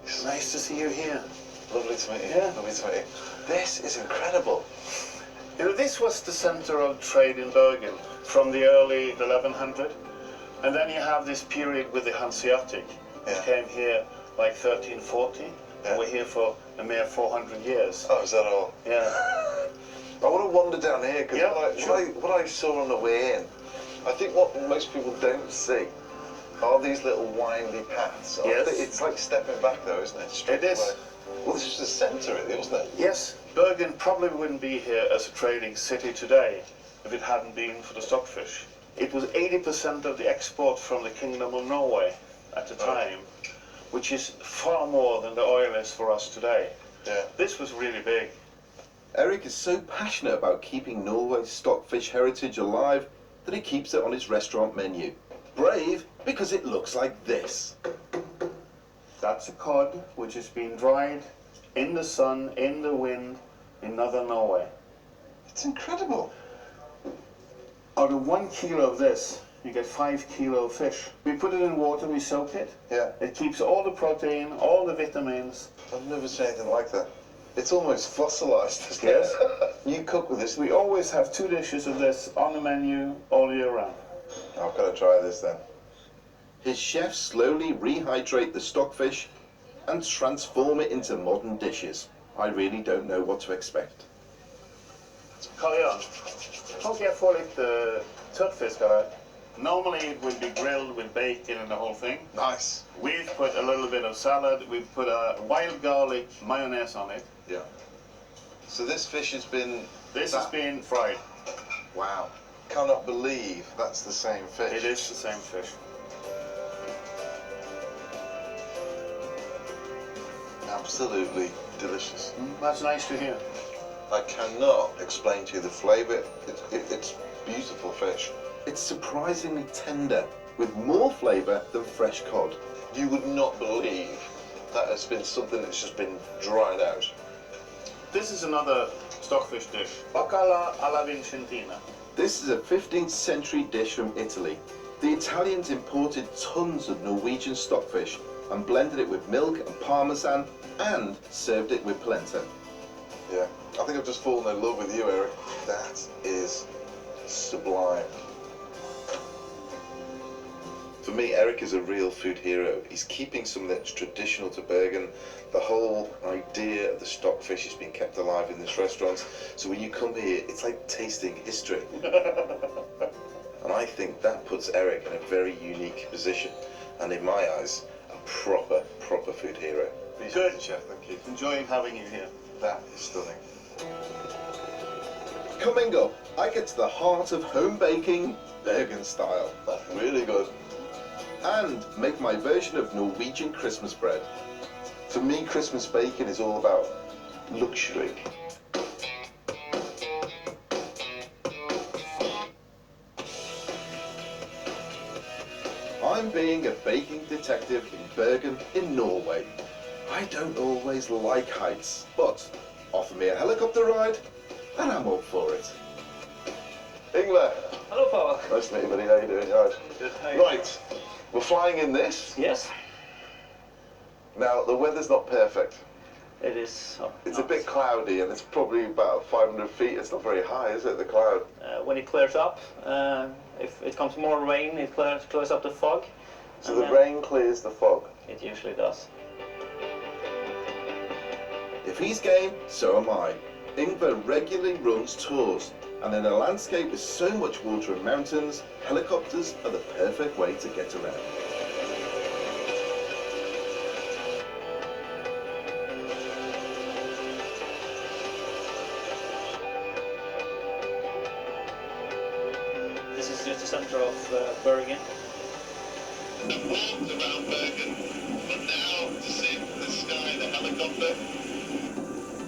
It's nice to see you here. Lovely to meet you. Yeah. Lovely to meet you. This is incredible. You know, this was the center of trade in Bergen from the early 1100, and then you have this period with the Hanseatic. Yeah. Came here like 1340, Yeah. and we're here for a mere 400 years. Oh, is that all? Yeah. I want to wander down here because Yeah, what I saw on the way in, I think what most people don't see are these little windy paths. Yes. It's like stepping back though, isn't it? Straight It is. away. Well, this is the centre of it, wasn't it? Yes, Bergen probably wouldn't be here as a trading city today if it hadn't been for the stockfish. It was 80% of the export from the Kingdom of Norway at the time, which is far more than the oil is for us today. Yeah. This was really big. Eric is so passionate about keeping Norway's stockfish heritage alive that he keeps it on his restaurant menu. Brave because it looks like this. That's a cod which has been dried in the sun, in the wind, in northern Norway. It's incredible. Out of 1 kilo of this, you get 5 kilo of fish. We put it in water, we soak it. Yeah. It keeps all the protein, all the vitamins. I've never seen anything like that. It's almost fossilised, isn't Yes. it? You cook with this. We always have 2 dishes of this on the menu all year round. I've got to try this then. His chefs slowly rehydrate the stockfish and transform it into modern dishes. I really don't know what to expect. Coriander. How jag får lite törtfiskare. Normally it would be grilled with bacon and the whole thing. Nice. We've put a little bit of salad, we've put a wild garlic mayonnaise on it. Yeah. So this fish has been... This has been fried. Wow. Cannot believe that's the same fish. It is the same fish. absolutely delicious. That's nice to hear. I cannot explain to you the flavour. It's beautiful fish. It's surprisingly tender, with more flavour than fresh cod. You would not believe that has been something that's just been dried out. This is another stockfish dish, bacala alla vincentina. This is a 15th century dish from Italy. The Italians imported tons of Norwegian stockfish and blended it with milk and parmesan and served it with polenta. Yeah, I think I've just fallen in love with you, Eric. That is sublime. For me, Eric is a real food hero. He's keeping something that's traditional to Bergen. The whole idea of the stockfish has been kept alive in this restaurant. So when you come here, it's like tasting history. And I think that puts Eric in a very unique position. And in my eyes, a proper food hero. Good, Chef, thank you. Enjoying having you here. That is stunning. Coming up, I get to the heart of home baking, Bergen style. That's really good. And make my version of Norwegian Christmas bread. For me, Christmas baking is all about luxury. I'm being a baking detective in Bergen in Norway. I don't always like heights, but offer me a helicopter ride and I'm up for it. Ingvar. Hello, Paul. Nice to meet you, buddy. How you doing? All right. Good. Right. We're flying in this. Yes. Now, the weather's not perfect. It is. It's a bit cloudy and it's probably about 500 feet. It's not very high, is it, the cloud? When it clears up, if it comes more rain, it clears up the fog. So the rain clears the fog? It usually does. If he's game, so am I. Ingvar regularly runs tours, and in a landscape with so much water and mountains, helicopters are the perfect way to get around. This is just the center of Bergen. The walked around Bergen, but now to see from the sky the helicopter,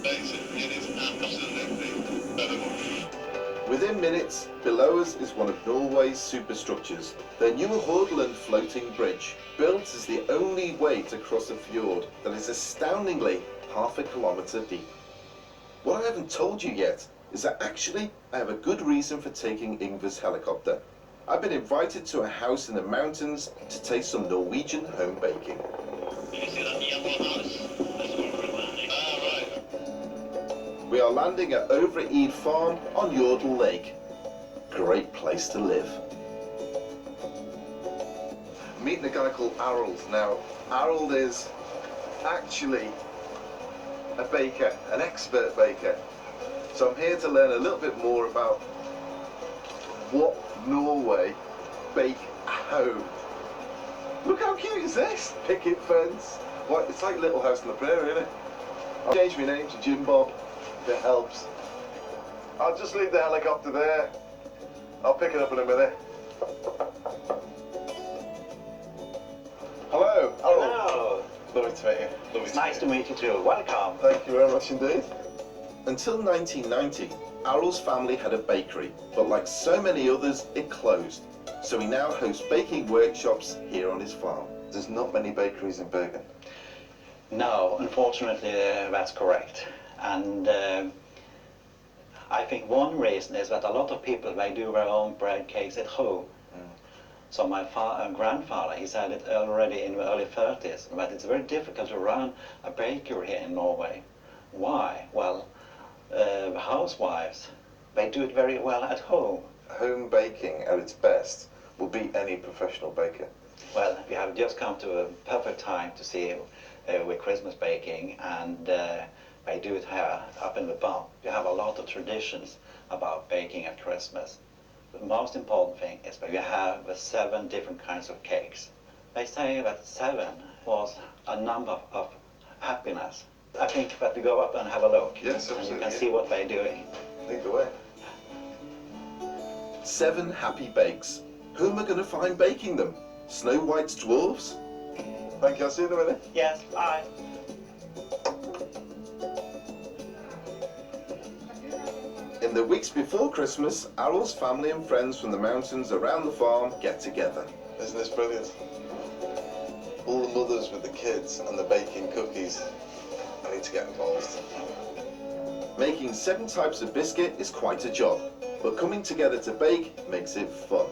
basically it is absolutely incredible. Within minutes, below us is one of Norway's superstructures, the new Hordaland floating bridge, built as the only way to cross a fjord that is astoundingly half a kilometre deep. What I haven't told you yet is that actually I have a good reason for taking Ingvar's helicopter. I've been invited to a house in the mountains to taste some Norwegian home baking. We are landing at Øvre Id Farm on Jordal Lake. Great place to live. Meeting a guy called Harald. Now, Harald is actually a baker, an expert baker. So I'm here to learn a little bit more about what Norway bake at home. Look how cute is this? Picket fence. What? It's like Little House on the Prairie, isn't it? I'll change my name to Jim Bob. If it helps. I'll just leave the helicopter there. I'll pick it up in a minute. Hello. Hello. Lovely to meet you. It's nice to meet you too. Welcome. Thank you very much indeed. Until 1990, Harald's family had a bakery, but like so many others, it closed. So he now hosts baking workshops here on his farm. There's not many bakeries in Bergen. No, unfortunately, that's correct. And I think one reason is that a lot of people, they do their own bread cakes at home. So my grandfather, he said it already in the early 30s, that it's very difficult to run a bakery here in Norway. Why? Well, the housewives, they do it very well at home. Home baking at its best will beat any professional baker. Well, we have just come to a perfect time to see with Christmas baking, and they do it here up in the barn. You have a lot of traditions about baking at Christmas. The most important thing is that you have the 7 different kinds of cakes. They say that 7 was a number of happiness. I think that we go up and have a look. Yes, and you can see what they're doing. Lead the way. 7 happy bakes. Who am I going to find baking them? Snow White's dwarves? Thank you, I'll see you in a minute. Yes, bye. In the weeks before Christmas, Arul's family and friends from the mountains around the farm get together. Isn't this brilliant? All the mothers with the kids and the baking cookies. I need to get involved. Making 7 types of biscuit is quite a job, but coming together to bake makes it fun.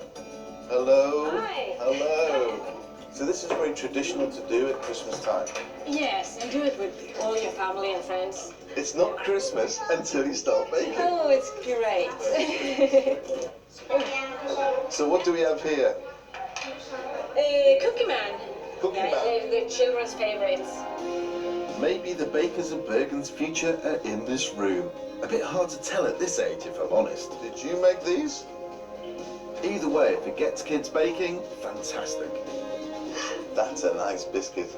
Hello. Hi. Hello. So this is very traditional to do at Christmas time. Yes, and do it with all your family and friends. It's not Christmas until you start baking. Oh, it's great. So what do we have here? Cookie Man. Cookie Man. The children's favorites. Maybe the bakers of Bergen's future are in this room. A bit hard to tell at this age, if I'm honest. Did you make these? Either way, if it gets kids baking, fantastic. That's a nice biscuit.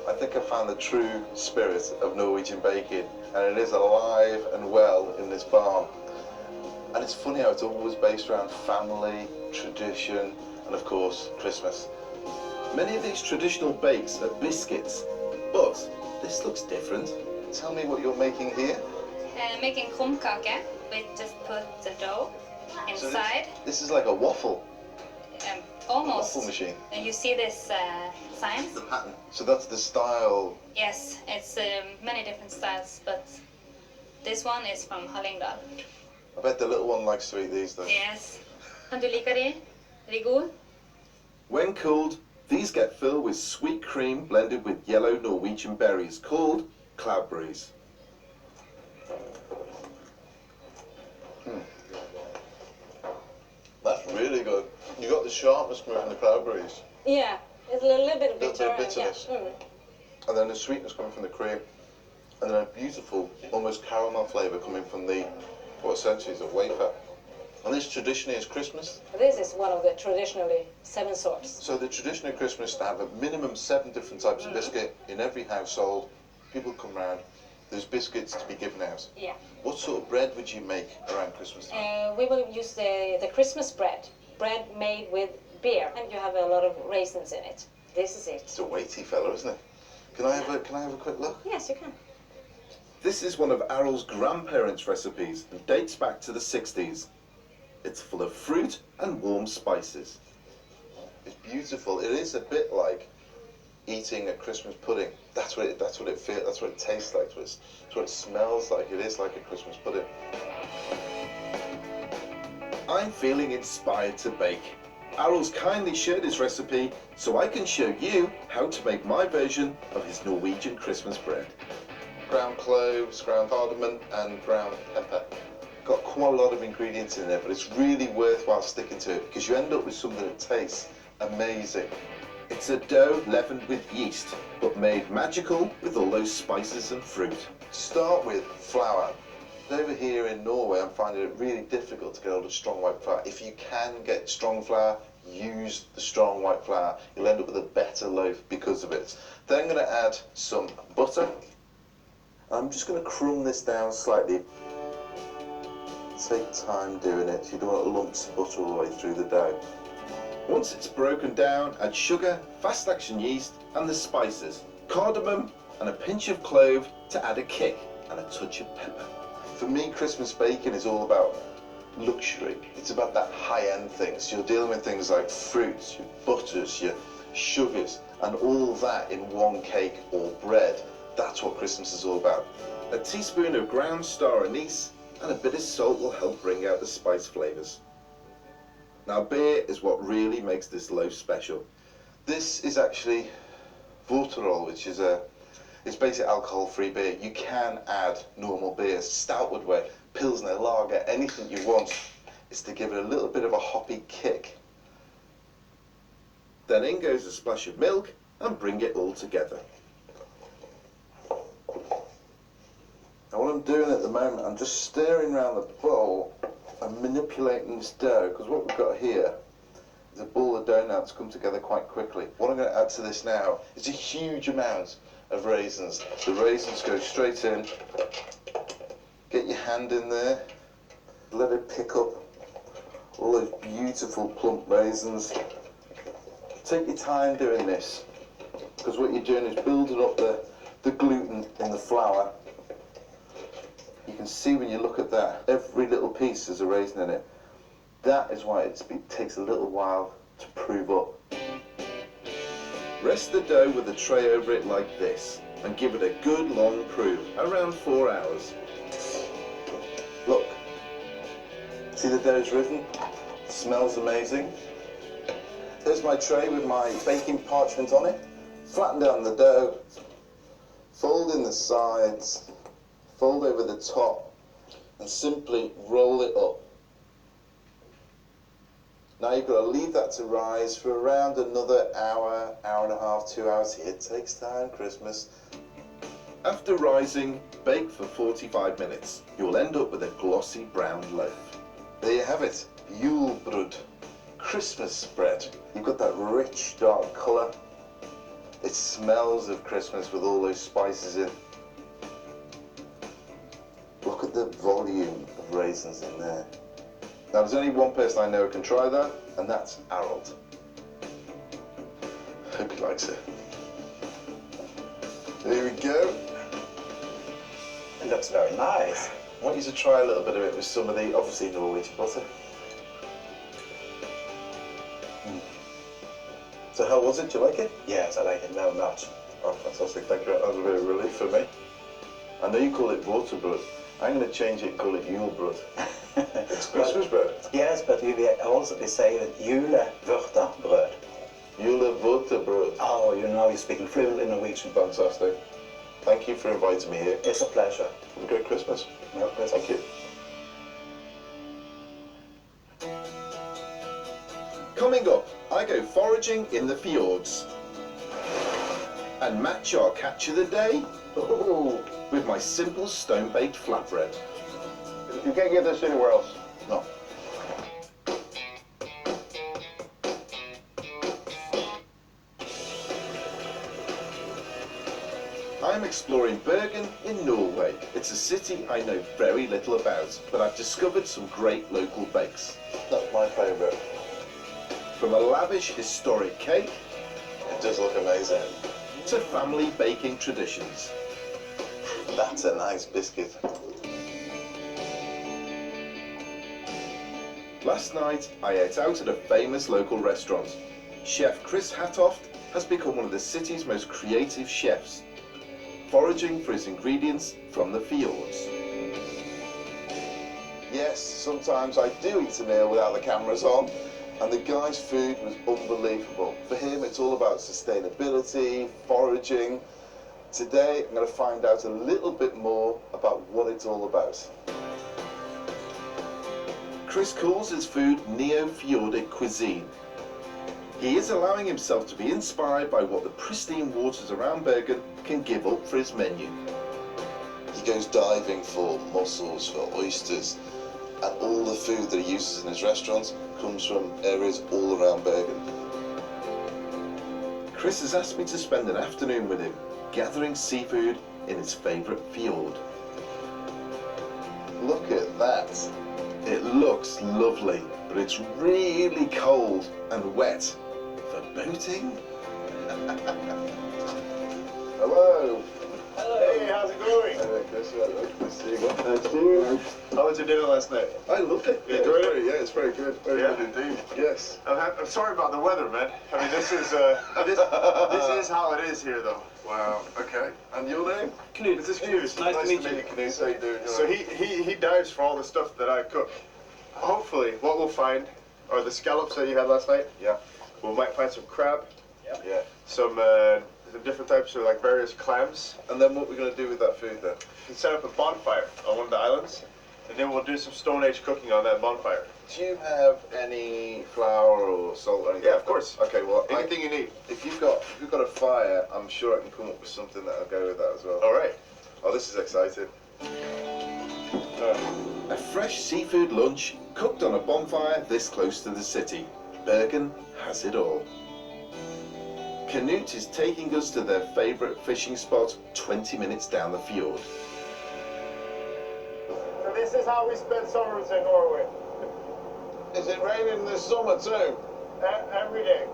I think I found the true spirit of Norwegian baking, and it is alive and well in this barn. And it's funny how it's always based around family, tradition, and of course, Christmas. Many of these traditional bakes are biscuits, but this looks different. Tell me what you're making here. Making krumkake. We just put the dough inside. So this is like a waffle. Almost. Waffle machine. And you see this sign? The pattern. So that's the style. Yes, it's many different styles, but this one is from Hallingdal. I bet the little one likes to eat these though. Yes. Kan du like de? Er de gode? When cooled, these get filled with sweet cream blended with yellow Norwegian berries called cloudberries. That's really good. You got the sharpness coming from the cloudberries. Yeah, it's a little bit of Little bit of bitterness. Yeah. And then the sweetness coming from the cream. And then a beautiful, almost caramel flavour coming from the, what essentially is a wafer. And this traditionally is Christmas. This is one of the traditionally 7 sorts. So the tradition of Christmas is to have a minimum 7 different types of biscuit in every household. People come round. There's biscuits to be given out. Yeah. What sort of bread would you make around Christmas time? We will use the Christmas bread. Bread made with beer, and you have a lot of raisins in it. This is it. It's a weighty fella, isn't it? Can I have a quick look? Yes, you can. This is one of Arul's grandparents' recipes and dates back to the 60s. It's full of fruit and warm spices. It's beautiful. It is a bit like eating a Christmas pudding. That's what it feels. That's what it tastes like. That's what it smells like. It is like a Christmas pudding. I'm feeling inspired to bake. Arul's kindly shared his recipe so I can show you how to make my version of his Norwegian Christmas bread. Ground cloves, ground cardamom, and ground pepper. Got quite a lot of ingredients in there, but it's really worthwhile sticking to it because you end up with something that tastes amazing. It's a dough leavened with yeast, but made magical with all those spices and fruit. Start with flour. Over here in Norway, I'm finding it really difficult to get hold of strong white flour. If you can get strong flour, use the strong white flour. You'll end up with a better loaf because of it. Then I'm going to add some butter. I'm just going to crumb this down slightly. Take time doing it. You don't want lumps of butter all the way through the dough. Once it's broken down, add sugar, fast action yeast, and the spices, cardamom, and a pinch of clove to add a kick and a touch of pepper. For me, Christmas baking is all about luxury. It's about that high-end things. You're dealing with things like fruits, your butters, your sugars, and all that in one cake or bread. That's what Christmas is all about. A teaspoon of ground star anise and a bit of salt will help bring out the spice flavours. Now beer is what really makes this loaf special. This is actually Vorterol, which is it's basically alcohol-free beer. You can add normal beers, stoutwood way, pilsner, lager, anything you want. It's to give it a little bit of a hoppy kick. Then in goes a splash of milk and bring it all together. Now what I'm doing at the moment, I'm just stirring around the bowl and manipulating this dough, because what we've got here is a ball of dough now that's come together quite quickly. What I'm going to add to this now is a huge amount of raisins. The raisins go straight in. Get your hand in there. Let it pick up all those beautiful plump raisins. Take your time doing this, because what you're doing is building up the gluten in the flour. can see when you look at that, every little piece has a raisin in it. That is why it takes a little while to prove up. Rest the dough with a tray over it like this and give it a good long prove, around 4 hours. Look, see the dough's risen? It smells amazing. Here's my tray with my baking parchment on it. Flatten down the dough, fold in the sides, fold over the top, and simply roll it up. Now you've got to leave that to rise for around another hour, hour and a half, 2 hours. It takes time, Christmas. After rising, bake for 45 minutes. You'll end up with a glossy brown loaf. There you have it, julebrød, Christmas bread. You've got that rich, dark colour. It smells of Christmas with all those spices in. Look at the volume of raisins in there. Now there's only one person I know who can try that, and that's Harold. Hope he likes it. There we go. It looks very nice. I want you to try a little bit of it with some of the, obviously, Norwegian butter. So how was it? Do you like it? Yes, I like it very much. Oh, fantastic. Thank you. That was a bit of relief for me. I know you call it waterbrød. I'm going to change it and call it julebrød. It's Christmas bread. Yes, but we say julevørterbrød. Julevørterbrød. Oh, you know, you're speaking fluently Norwegian. Fantastic. Thank you for inviting me here. It's a pleasure. Have a great Christmas. Merry Christmas. Thank you. Coming up, I go foraging in the fjords. And match our catch of the day with my simple stone-baked flatbread. You can't get this anywhere else. No. I'm exploring Bergen in Norway. It's a city I know very little about, but I've discovered some great local bakes. That's my favourite. From a lavish historic cake, it does look amazing, to family baking traditions. That's a nice biscuit. Last night, I ate out at a famous local restaurant. Chef Chris Hattoft has become one of the city's most creative chefs, foraging for his ingredients from the fjords. Yes, sometimes I do eat a meal without the cameras on, and the guy's food was unbelievable. For him, it's all about sustainability, foraging. Today, I'm going to find out a little bit more about what it's all about. Chris calls his food neo-fjordic cuisine. He is allowing himself to be inspired by what the pristine waters around Bergen can give up for his menu. He goes diving for mussels, for oysters, and all the food that he uses in his restaurants comes from areas all around Bergen. Chris has asked me to spend an afternoon with him, gathering seafood in his favourite fjord. Look at that. It looks lovely, but it's really cold and wet. For boating? Hello. Hello. Hey, how's it going? Hello, Chris. Nice to see you again. Nice to see you. How was your dinner last night? I loved it. You enjoyed it? Yeah, it's very good. Very good indeed. Yes. I'm sorry about the weather, man. I mean, this is this is how it is here, though. Wow. Okay. And your name? Knut. This is Knut. Nice to meet you, Knut. How you doing? So he dives for all the stuff that I cook. Hopefully, what we'll find are the scallops that you had last night. Yeah. We might find some crab. Yeah. Some different types of like various clams. And then what we're going to do with that food then? We can set up a bonfire on one of the islands, and then we'll do some Stone Age cooking on that bonfire. Do you have any flour or salt or anything? Yeah, of course. Okay, well, Anything you need. If you've got a fire, I'm sure I can come up with something that'll go with that as well. All right. Oh, this is exciting. A fresh seafood lunch cooked on a bonfire this close to the city. Bergen has it all. Knut is taking us to their favourite fishing spot 20 minutes down the fjord. So this is how we spend summers in Norway. Is it raining this summer too? Every day.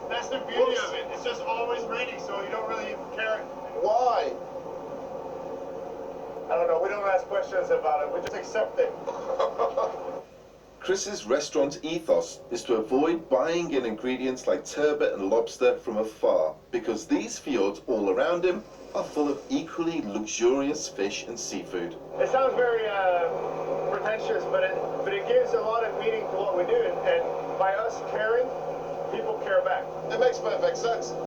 That's the beauty of it. It's just always raining, so you don't really even care. Why? I don't know, we don't ask questions about it, we just accept it. Chris's restaurant ethos is to avoid buying in ingredients like turbot and lobster from afar, because these fjords all around him are full of equally luxurious fish and seafood. It sounds very pretentious, but it gives a lot of meaning to what we do, and by us caring, people care back. It makes perfect sense.